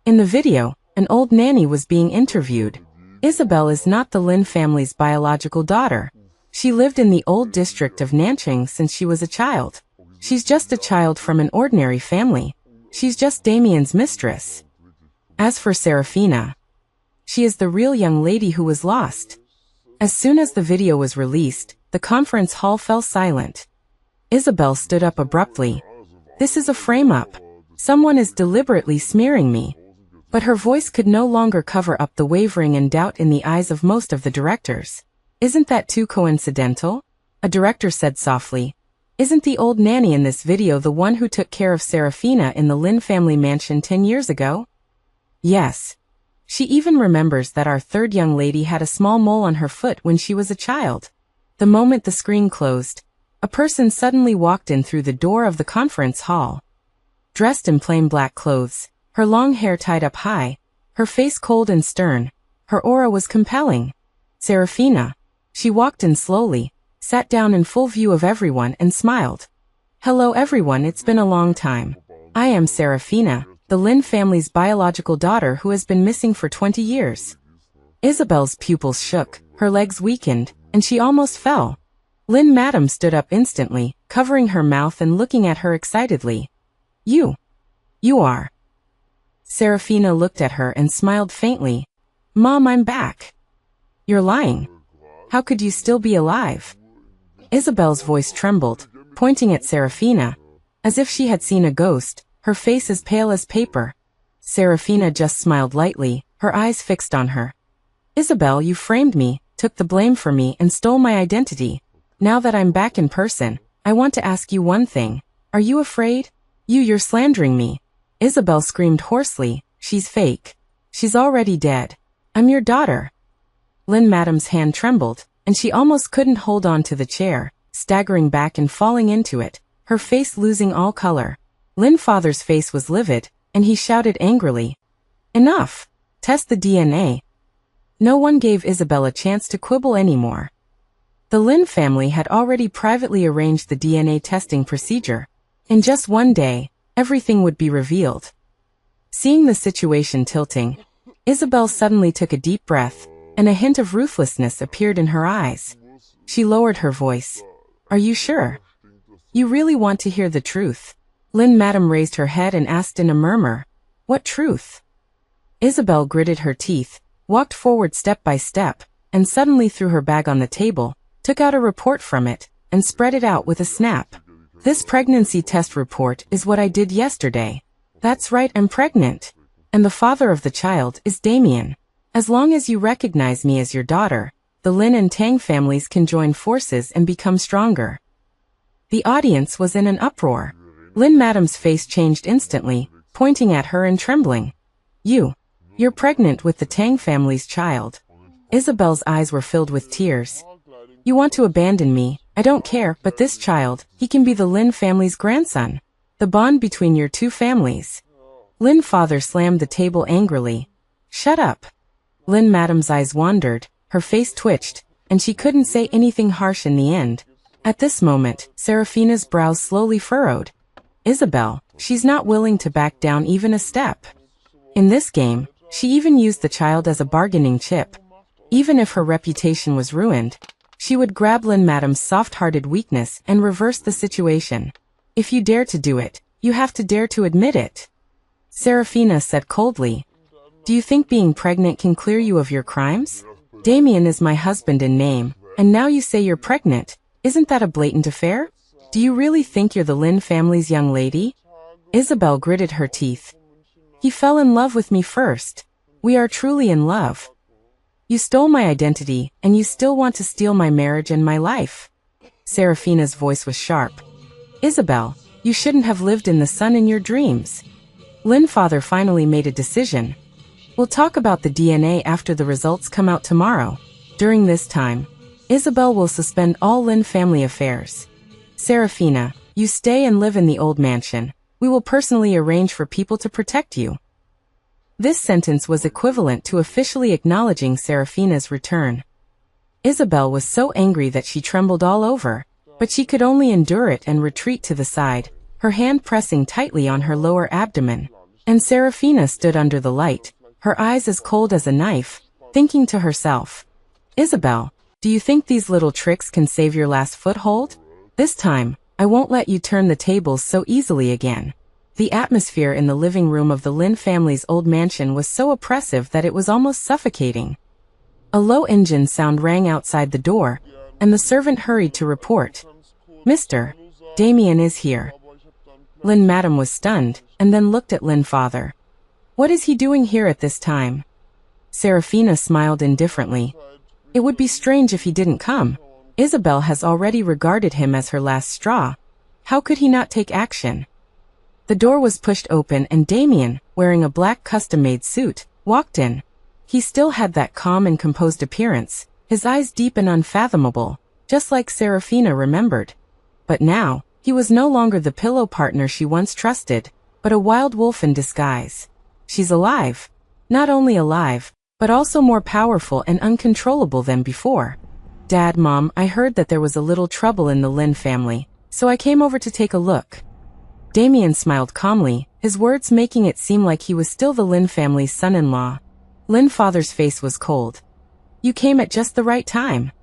In the video, an old nanny was being interviewed. Isabel is not the Lin family's biological daughter. She lived in the old district of Nanching since she was a child. She's just a child from an ordinary family. She's just Damien's mistress. As for Serafina, she is the real young lady who was lost. As soon as the video was released, the conference hall fell silent. Isabel stood up abruptly. "This is a frame-up. Someone is deliberately smearing me." But her voice could no longer cover up the wavering and doubt in the eyes of most of the directors. "Isn't that too coincidental?" a director said softly. "Isn't the old nanny in this video the one who took care of Serafina in the Lin family mansion 10 years ago?" "Yes. She even remembers that our third young lady had a small mole on her foot when she was a child." The moment the screen closed, a person suddenly walked in through the door of the conference hall. Dressed in plain black clothes, her long hair tied up high, her face cold and stern, her aura was compelling. Serafina. She walked in slowly, sat down in full view of everyone and smiled. "Hello everyone, it's been a long time. I am Serafina, the Lin family's biological daughter who has been missing for 20 years. Isabel's pupils shook, her legs weakened, and she almost fell. Lin Madam stood up instantly, covering her mouth and looking at her excitedly. You are." Serafina looked at her and smiled faintly. "Mom, I'm back." "You're lying. How could you still be alive?" Isabel's voice trembled, pointing at Serafina, as if she had seen a ghost, her face as pale as paper. Serafina just smiled lightly, her eyes fixed on her. "Isabel, you framed me, took the blame for me and stole my identity. Now that I'm back in person, I want to ask you one thing. Are you afraid? You're slandering me." Isabel screamed hoarsely. "She's fake. She's already dead. I'm your daughter." Lin Madam's hand trembled, and she almost couldn't hold on to the chair, staggering back and falling into it, her face losing all color. Lin father's face was livid, and he shouted angrily, "Enough! Test the DNA." No one gave Isabel a chance to quibble anymore. The Lin family had already privately arranged the DNA testing procedure. In just one day, everything would be revealed. Seeing the situation tilting, Isabel suddenly took a deep breath, and a hint of ruthlessness appeared in her eyes. She lowered her voice. "Are you sure? You really want to hear the truth?" Lin Madam raised her head and asked in a murmur, "What truth?" Isabel gritted her teeth, walked forward step by step, and suddenly threw her bag on the table, took out a report from it, and spread it out with a snap. "This pregnancy test report is what I did yesterday. That's right, I'm pregnant. And the father of the child is Damien. As long as you recognize me as your daughter, the Lin and Tang families can join forces and become stronger." The audience was in an uproar. Lin Madam's face changed instantly, pointing at her and trembling. You're pregnant with the Tang family's child." Isabel's eyes were filled with tears. "You want to abandon me, I don't care, but this child, he can be the Lin family's grandson. The bond between your two families." Lin father slammed the table angrily. "Shut up." Lin Madam's eyes wandered, her face twitched, and she couldn't say anything harsh in the end. At this moment, Serafina's brows slowly furrowed. Isabel, she's not willing to back down even a step. In this game, she even used the child as a bargaining chip. Even if her reputation was ruined, she would grab Lin Madam's soft-hearted weakness and reverse the situation. If you dare to do it, you have to dare to admit it. Serafina said coldly. Do you think being pregnant can clear you of your crimes? Damien is my husband in name, and now you say you're pregnant. Isn't that a blatant affair? Do you really think you're the Lin family's young lady? Isabel gritted her teeth. He fell in love with me first. We are truly in love. You stole my identity, and you still want to steal my marriage and my life. Serafina's voice was sharp. Isabel, you shouldn't have lived in the sun in your dreams. Lin father finally made a decision. We'll talk about the DNA after the results come out tomorrow. During this time, Isabel will suspend all Lin family affairs. Serafina, you stay and live in the old mansion. We will personally arrange for people to protect you. This sentence was equivalent to officially acknowledging Serafina's return. Isabel was so angry that she trembled all over, but she could only endure it and retreat to the side, her hand pressing tightly on her lower abdomen. And Serafina stood under the light, her eyes as cold as a knife, thinking to herself, Isabel, do you think these little tricks can save your last foothold? This time, I won't let you turn the tables so easily again. The atmosphere in the living room of the Lin family's old mansion was so oppressive that it was almost suffocating. A low engine sound rang outside the door, and the servant hurried to report. Mr. Damien is here. Lin Madam was stunned, and then looked at Lin father. What is he doing here at this time? Serafina smiled indifferently. It would be strange if he didn't come. Isabel has already regarded him as her last straw. How could he not take action? The door was pushed open and Damien, wearing a black custom-made suit, walked in. He still had that calm and composed appearance, his eyes deep and unfathomable, just like Serafina remembered. But now, he was no longer the pillow partner she once trusted, but a wild wolf in disguise. She's alive. Not only alive, but also more powerful and uncontrollable than before. Dad, Mom, I heard that there was a little trouble in the Lin family, so I came over to take a look. Damien smiled calmly, his words making it seem like he was still the Lin family's son-in-law. Lin father's face was cold. You came at just the right time.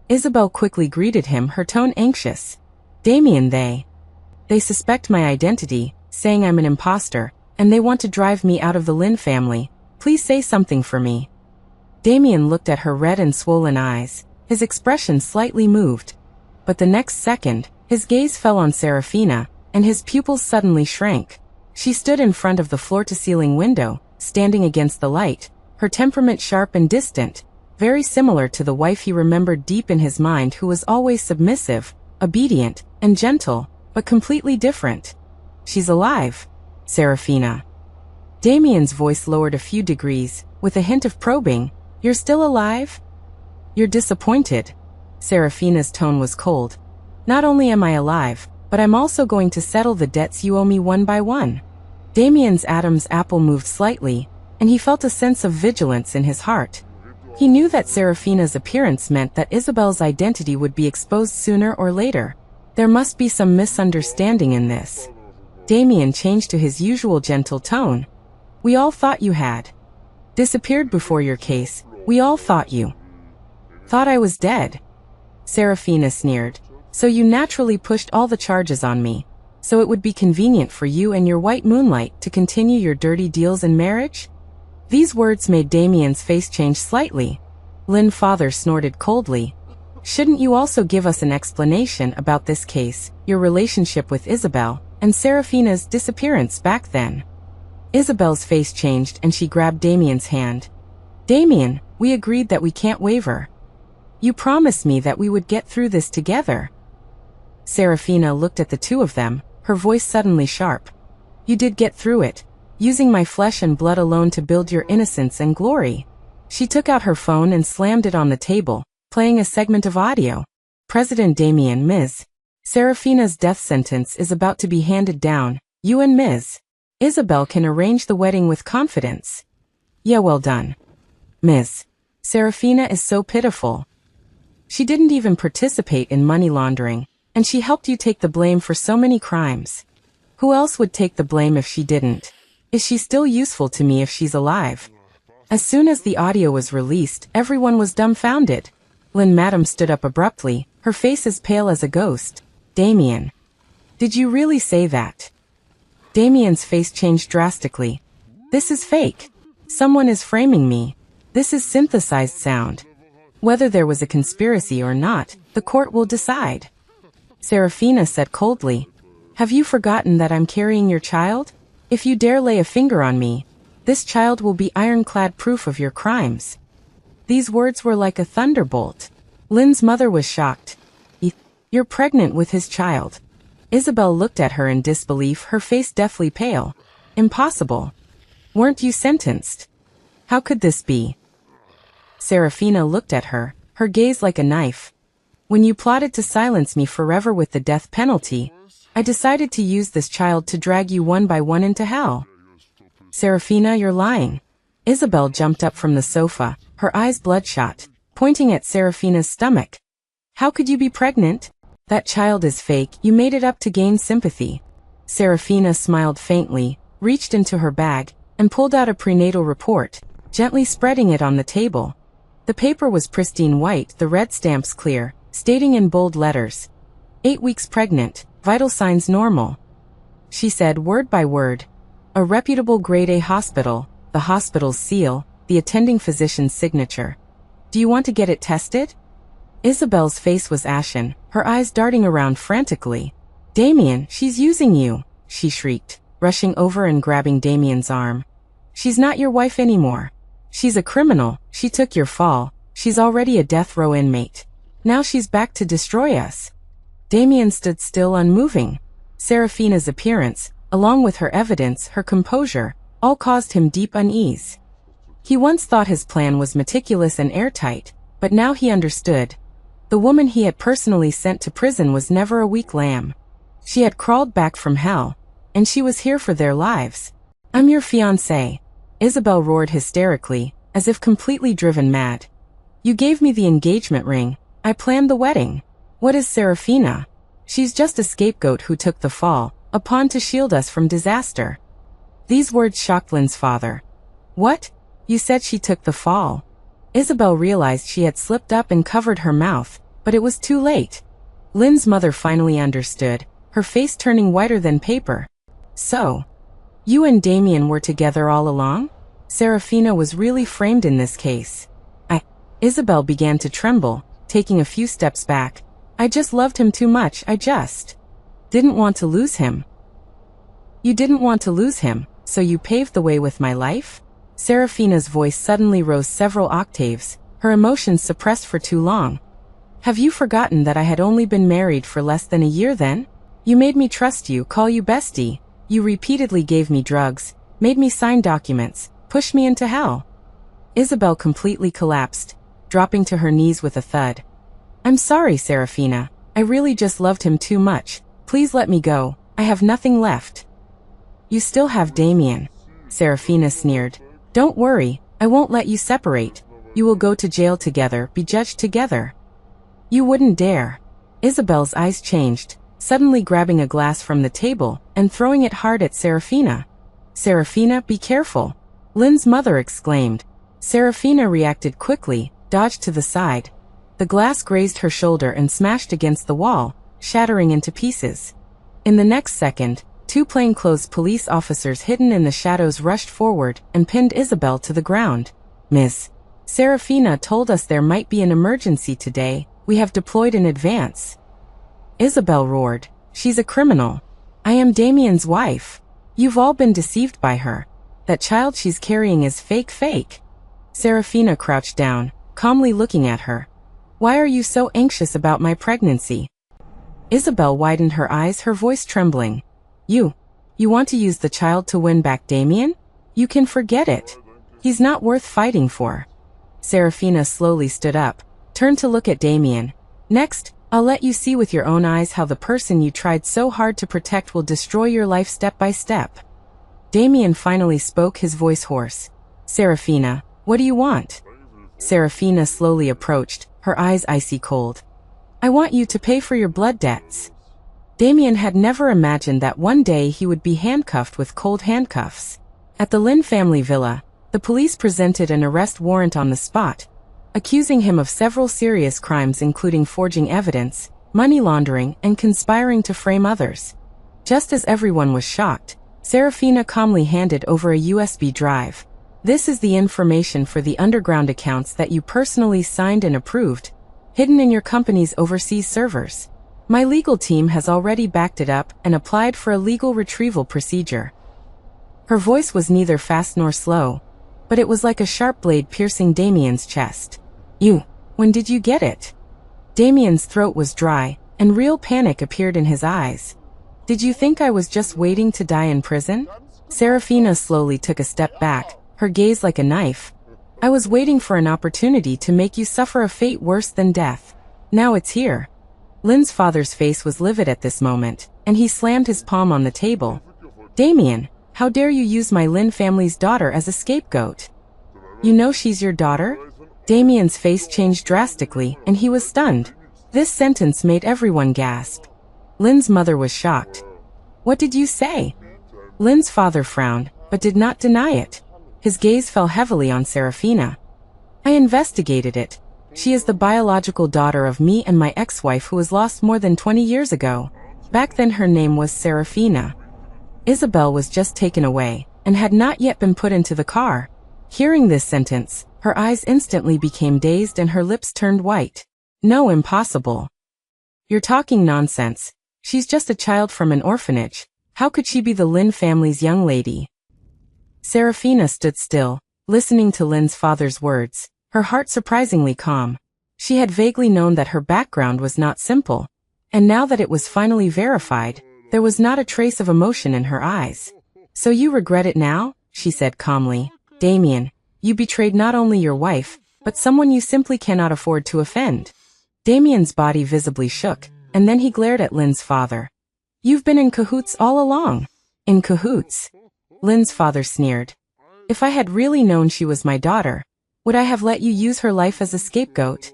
Isabel quickly greeted him, her tone anxious. Damien, they suspect my identity, saying I'm an imposter, and they want to drive me out of the Lin family. Please say something for me. Damien looked at her red and swollen eyes, his expression slightly moved. But the next second, his gaze fell on Serafina, and his pupils suddenly shrank. She stood in front of the floor-to-ceiling window, standing against the light, her temperament sharp and distant, very similar to the wife he remembered deep in his mind who was always submissive, obedient, and gentle, but completely different. She's alive, Serafina. Damien's voice lowered a few degrees, with a hint of probing. You're still alive? You're disappointed. Serafina's tone was cold. Not only am I alive, but I'm also going to settle the debts you owe me one by one. Damien's Adam's apple moved slightly, and he felt a sense of vigilance in his heart. He knew that Serafina's appearance meant that Isabel's identity would be exposed sooner or later. There must be some misunderstanding in this. Damien changed to his usual gentle tone. We all thought you had disappeared before your case. We all thought you thought I was dead. Serafina sneered. So you naturally pushed all the charges on me, so it would be convenient for you and your white moonlight to continue your dirty deals in marriage? These words made Damien's face change slightly. Lin father snorted coldly. Shouldn't you also give us an explanation about this case, your relationship with Isabel, and Serafina's disappearance back then? Isabel's face changed and she grabbed Damien's hand. Damien, we agreed that we can't waver. You promised me that we would get through this together. Serafina looked at the two of them, her voice suddenly sharp. You did get through it, using my flesh and blood alone to build your innocence and glory. She took out her phone and slammed it on the table, playing a segment of audio. President Damien, Ms. Serafina's death sentence is about to be handed down. You and Ms. Isabel can arrange the wedding with confidence. Yeah, well done. Ms. Serafina is so pitiful. She didn't even participate in money laundering, and she helped you take the blame for so many crimes. Who else would take the blame if she didn't? Is she still useful to me if she's alive? As soon as the audio was released, everyone was dumbfounded. Lin Madam stood up abruptly, her face as pale as a ghost. Damien. Did you really say that? Damien's face changed drastically. This is fake. Someone is framing me. This is synthesized sound. Whether there was a conspiracy or not, the court will decide. Serafina said coldly. Have you forgotten that I'm carrying your child? If you dare lay a finger on me, this child will be ironclad proof of your crimes. These words were like a thunderbolt. Lynn's mother was shocked. You're pregnant with his child. Isabel looked at her in disbelief, her face deathly pale. Impossible. Weren't you sentenced? How could this be? Serafina looked at her, her gaze like a knife. When you plotted to silence me forever with the death penalty, I decided to use this child to drag you one by one into hell. Serafina, you're lying. Isabel jumped up from the sofa, her eyes bloodshot, pointing at Serafina's stomach. How could you be pregnant? That child is fake, you made it up to gain sympathy. Serafina smiled faintly, reached into her bag, and pulled out a prenatal report, gently spreading it on the table. The paper was pristine white, the red stamps clear, stating in bold letters, 8 weeks pregnant, vital signs normal. She said word by word. A reputable grade A hospital, the hospital's seal, the attending physician's signature. Do you want to get it tested? Isabel's face was ashen, her eyes darting around frantically. Damien, she's using you, she shrieked, rushing over and grabbing Damien's arm. She's not your wife anymore. She's a criminal, she took your fall, she's already a death row inmate. Now she's back to destroy us. Damien stood still, unmoving. Serafina's appearance, along with her evidence, her composure, all caused him deep unease. He once thought his plan was meticulous and airtight, but now he understood. The woman he had personally sent to prison was never a weak lamb. She had crawled back from hell, and she was here for their lives. I'm your fiancé, Isabel roared hysterically, as if completely driven mad. You gave me the engagement ring, I planned the wedding. What is Serafina? She's just a scapegoat who took the fall, a pawn to shield us from disaster. These words shocked Lynn's father. What? You said she took the fall. Isabel realized she had slipped up and covered her mouth, but it was too late. Lynn's mother finally understood, her face turning whiter than paper. So, you and Damien were together all along? Serafina was really framed in this case. Isabel began to tremble, taking a few steps back. I just loved him too much, I just didn't want to lose him. You didn't want to lose him, so you paved the way with my life? Serafina's voice suddenly rose several octaves, her emotions suppressed for too long. Have you forgotten that I had only been married for less than a year then? You made me trust you, call you bestie. You repeatedly gave me drugs, made me sign documents, pushed me into hell. Isabel completely collapsed, dropping to her knees with a thud. I'm sorry, Serafina. I really just loved him too much. Please let me go. I have nothing left. You still have Damien. Serafina sneered. Don't worry, I won't let you separate. You will go to jail together, be judged together. You wouldn't dare. Isabel's eyes changed, suddenly grabbing a glass from the table and throwing it hard at Serafina. Serafina, be careful. Lynn's mother exclaimed. Serafina reacted quickly, dodged to the side. The glass grazed her shoulder and smashed against the wall, shattering into pieces. In the next second, 2 plainclothes police officers hidden in the shadows rushed forward and pinned Isabel to the ground. Miss Serafina told us there might be an emergency today. We have deployed in advance. Isabel roared. She's a criminal. I am Damien's wife. You've all been deceived by her. That child she's carrying is fake. Serafina crouched down, calmly looking at her. Why are you so anxious about my pregnancy? Isabel widened her eyes, her voice trembling. You want to use the child to win back Damien? You can forget it. He's not worth fighting for. Serafina slowly stood up, turned to look at Damien. Next, I'll let you see with your own eyes how the person you tried so hard to protect will destroy your life step by step. Damien finally spoke, his voice hoarse. Serafina, what do you want? Serafina slowly approached, her eyes icy cold. I want you to pay for your blood debts. Damien had never imagined that one day he would be handcuffed with cold handcuffs. At the Lynn family villa, the police presented an arrest warrant on the spot, accusing him of several serious crimes including forging evidence, money laundering, and conspiring to frame others. Just as everyone was shocked, Serafina calmly handed over a USB drive. This is the information for the underground accounts that you personally signed and approved, hidden in your company's overseas servers. My legal team has already backed it up and applied for a legal retrieval procedure. Her voice was neither fast nor slow, but it was like a sharp blade piercing Damien's chest. When did you get it? Damien's throat was dry, and real panic appeared in his eyes. Did you think I was just waiting to die in prison? Serafina slowly took a step back, her gaze like a knife. I was waiting for an opportunity to make you suffer a fate worse than death. Now it's here. Lynn's father's face was livid at this moment, and he slammed his palm on the table. Damien, how dare you use my Lynn family's daughter as a scapegoat? You know she's your daughter? Damien's face changed drastically, and he was stunned. This sentence made everyone gasp. Lynn's mother was shocked. What did you say? Lynn's father frowned, but did not deny it. His gaze fell heavily on Serafina. I investigated it. She is the biological daughter of me and my ex-wife who was lost more than 20 years ago. Back then her name was Serafina. Isabel was just taken away, and had not yet been put into the car. Hearing this sentence, her eyes instantly became dazed and her lips turned white. No, impossible. You're talking nonsense. She's just a child from an orphanage. How could she be the Lynn family's young lady? Serafina stood still, listening to Lynn's father's words, her heart surprisingly calm. She had vaguely known that her background was not simple, and now that it was finally verified, there was not a trace of emotion in her eyes. So you regret it now? She said calmly. Damien, you betrayed not only your wife, but someone you simply cannot afford to offend. Damien's body visibly shook, and then he glared at Lynn's father. You've been in cahoots all along. In cahoots? Lynn's father sneered. If I had really known she was my daughter, would I have let you use her life as a scapegoat?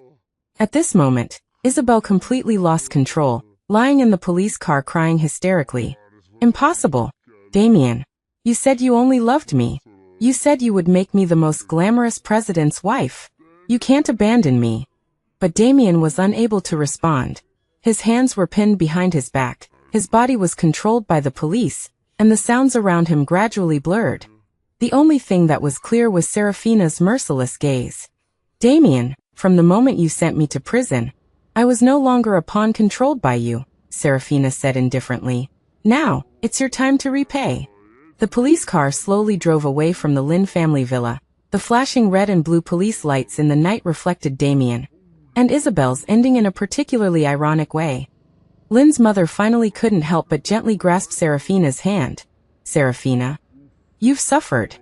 At this moment, Isabel completely lost control, lying in the police car crying hysterically. Impossible. Damien, you said you only loved me. You said you would make me the most glamorous president's wife. You can't abandon me. But Damien was unable to respond. His hands were pinned behind his back, his body was controlled by the police, and the sounds around him gradually blurred. The only thing that was clear was Serafina's merciless gaze. Damien, from the moment you sent me to prison, I was no longer a pawn controlled by you, Serafina said indifferently. Now, it's your time to repay. The police car slowly drove away from the Lynn family villa. The flashing red and blue police lights in the night reflected Damien and Isabel's ending in a particularly ironic way. Lynn's mother finally couldn't help but gently grasp Serafina's hand. Serafina, you've suffered.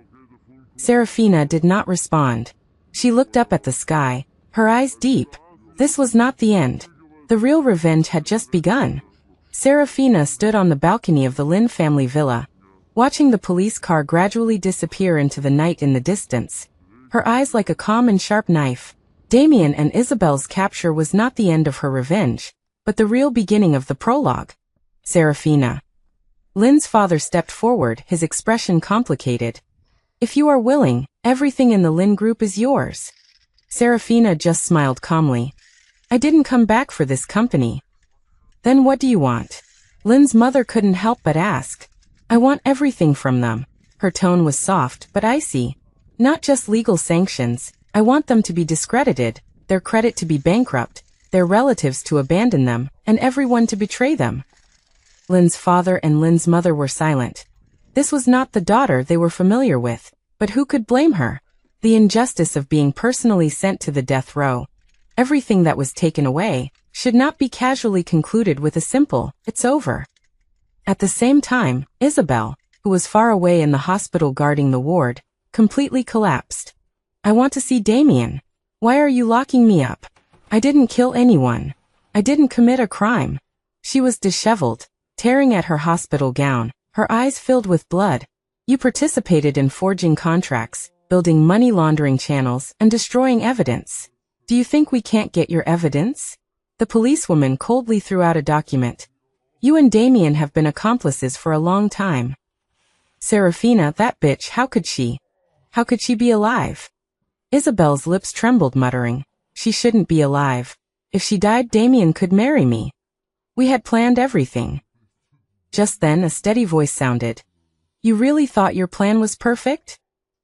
Serafina did not respond. She looked up at the sky, her eyes deep. This was not the end. The real revenge had just begun. Serafina stood on the balcony of the Lynn family villa, watching the police car gradually disappear into the night in the distance, her eyes like a calm and sharp knife. Damien and Isabel's capture was not the end of her revenge, but the real beginning of the prologue. Serafina. Lynn's father stepped forward, his expression complicated. If you are willing, everything in the Lynn group is yours. Serafina just smiled calmly. I didn't come back for this company. Then what do you want? Lynn's mother couldn't help but ask. I want everything from them. Her tone was soft but icy. Not just legal sanctions. I want them to be discredited, their credit to be bankrupt, their relatives to abandon them, and everyone to betray them. Lynn's father and Lynn's mother were silent. This was not the daughter they were familiar with, but who could blame her? The injustice of being personally sent to the death row. Everything that was taken away should not be casually concluded with a simple, it's over. At the same time, Isabel, who was far away in the hospital guarding the ward, completely collapsed. I want to see Damien. Why are you locking me up? I didn't kill anyone. I didn't commit a crime. She was disheveled, tearing at her hospital gown, her eyes filled with blood. You participated in forging contracts, building money laundering channels, and destroying evidence. Do you think we can't get your evidence? The policewoman coldly threw out a document. You and Damien have been accomplices for a long time. Serafina, that bitch, how could she? How could she be alive? Isabel's lips trembled, muttering, she shouldn't be alive. If she died, Damien could marry me. We had planned everything. Just then a steady voice sounded. You really thought your plan was perfect?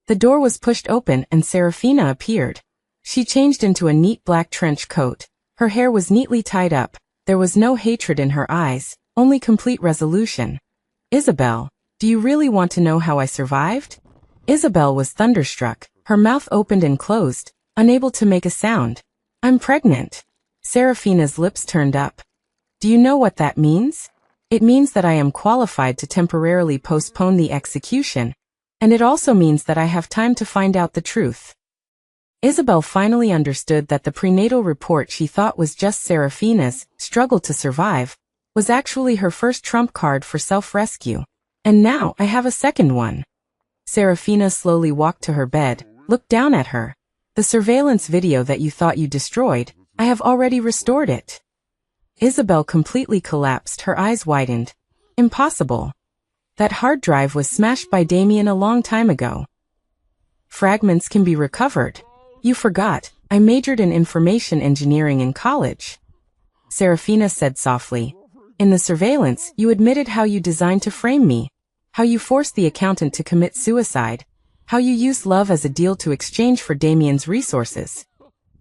The door was pushed open and Serafina appeared. She changed into a neat black trench coat. Her hair was neatly tied up. There was no hatred in her eyes, only complete resolution. Isabel, do you really want to know how I survived? Isabel was thunderstruck. Her mouth opened and closed, unable to make a sound. I'm pregnant. Serafina's lips turned up. Do you know what that means? It means that I am qualified to temporarily postpone the execution, and it also means that I have time to find out the truth. Isabel finally understood that the prenatal report she thought was just Serafina's struggle to survive was actually her first trump card for self-rescue. And now I have a second one. Serafina slowly walked to her bed, looked down at her. The surveillance video that you thought you destroyed, I have already restored it. Isabel completely collapsed, her eyes widened. Impossible. That hard drive was smashed by Damien a long time ago. Fragments can be recovered. You forgot, I majored in information engineering in college. Serafina said softly. In the surveillance, you admitted how you designed to frame me, how you forced the accountant to commit suicide, how you used love as a deal to exchange for Damien's resources.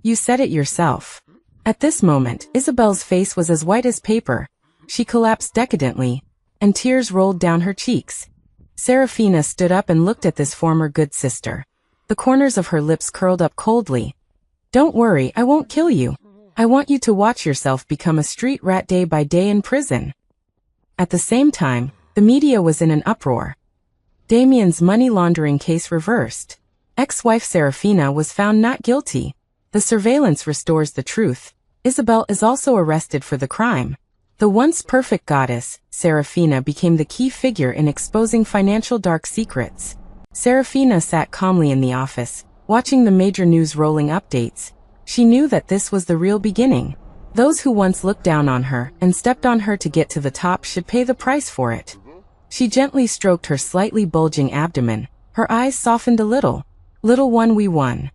You said it yourself. At this moment, Isabel's face was as white as paper. She collapsed decadently, and tears rolled down her cheeks. Serafina stood up and looked at this former good sister. The corners of her lips curled up coldly. Don't worry, I won't kill you. I want you to watch yourself become a street rat day by day in prison. At the same time, the media was in an uproar. Damien's money laundering case reversed. Ex-wife Serafina was found not guilty. The surveillance restores the truth. Isabel is also arrested for the crime. The once perfect goddess, Serafina, became the key figure in exposing financial dark secrets. Serafina sat calmly in the office, watching the major news rolling updates. She knew that this was the real beginning. Those who once looked down on her and stepped on her to get to the top should pay the price for it. She gently stroked her slightly bulging abdomen. Her eyes softened a little. Little one, we won.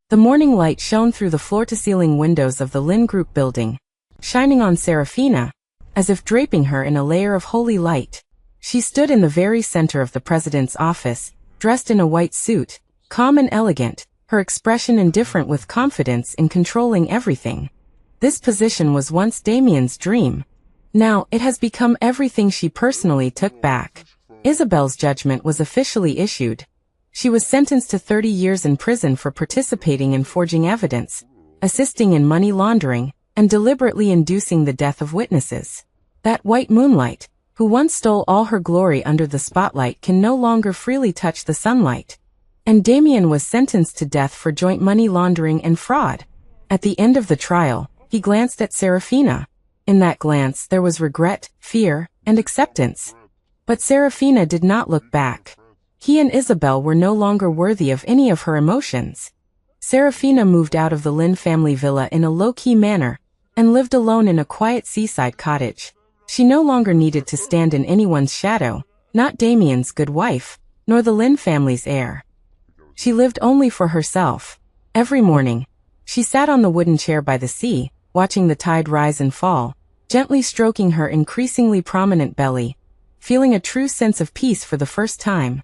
The morning light shone through the floor-to-ceiling windows of the Lin Group building, shining on Serafina, as if draping her in a layer of holy light. She stood in the very center of the president's office, dressed in a white suit, calm and elegant, her expression indifferent with confidence in controlling everything. This position was once Damien's dream. Now, it has become everything she personally took back. Isabel's judgment was officially issued. She was sentenced to 30 years in prison for participating in forging evidence, assisting in money laundering, and deliberately inducing the death of witnesses. That white moonlight, who once stole all her glory under the spotlight, can no longer freely touch the sunlight. And Damien was sentenced to death for joint money laundering and fraud. At the end of the trial, he glanced at Serafina. In that glance there was regret, fear, and acceptance. But Serafina did not look back. He and Isabel were no longer worthy of any of her emotions. Serafina moved out of the Lin family villa in a low-key manner, and lived alone in a quiet seaside cottage. She no longer needed to stand in anyone's shadow, not Damien's good wife, nor the Lin family's heir. She lived only for herself. Every morning, she sat on the wooden chair by the sea, watching the tide rise and fall, gently stroking her increasingly prominent belly, feeling a true sense of peace for the first time.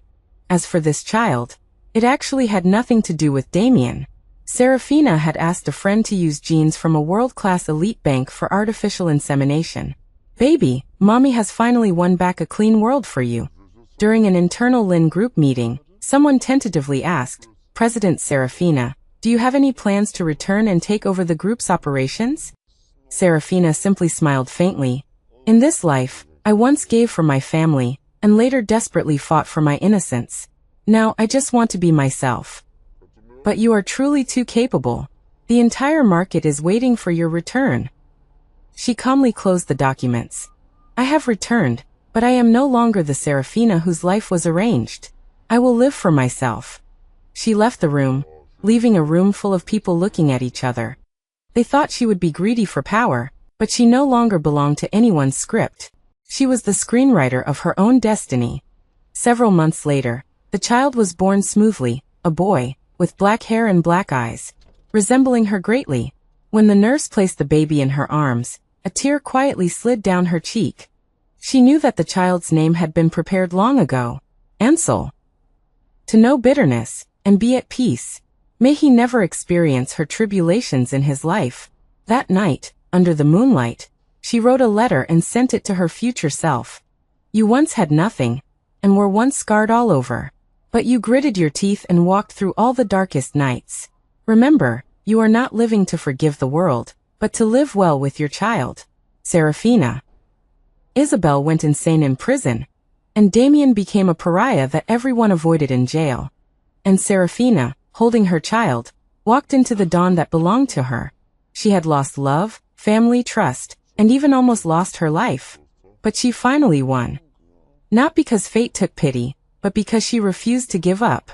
As for this child, it actually had nothing to do with Damien. Serafina had asked a friend to use genes from a world-class elite bank for artificial insemination. Baby, mommy has finally won back a clean world for you. During an internal Lin Group meeting, someone tentatively asked, President Serafina, do you have any plans to return and take over the group's operations? Serafina simply smiled faintly. In this life, I once gave for my family, and later desperately fought for my innocence. Now I just want to be myself. But you are truly too capable. The entire market is waiting for your return. She calmly closed the documents. I have returned, but I am no longer the Serafina whose life was arranged. I will live for myself. She left the room, leaving a room full of people looking at each other. They thought she would be greedy for power, but she no longer belonged to anyone's script. She was the screenwriter of her own destiny. Several months later, the child was born smoothly, a boy, with black hair and black eyes, resembling her greatly. When the nurse placed the baby in her arms, a tear quietly slid down her cheek. She knew that the child's name had been prepared long ago. Ansel. To know bitterness, and be at peace. May he never experience her tribulations in his life. That night, under the moonlight, she wrote a letter and sent it to her future self. You once had nothing, and were once scarred all over. But you gritted your teeth and walked through all the darkest nights. Remember, you are not living to forgive the world, but to live well with your child. Serafina. Isabel went insane in prison, and Damien became a pariah that everyone avoided in jail. And Serafina, holding her child, walked into the dawn that belonged to her. She had lost love, family, trust, and even almost lost her life. But she finally won. Not because fate took pity, but because she refused to give up.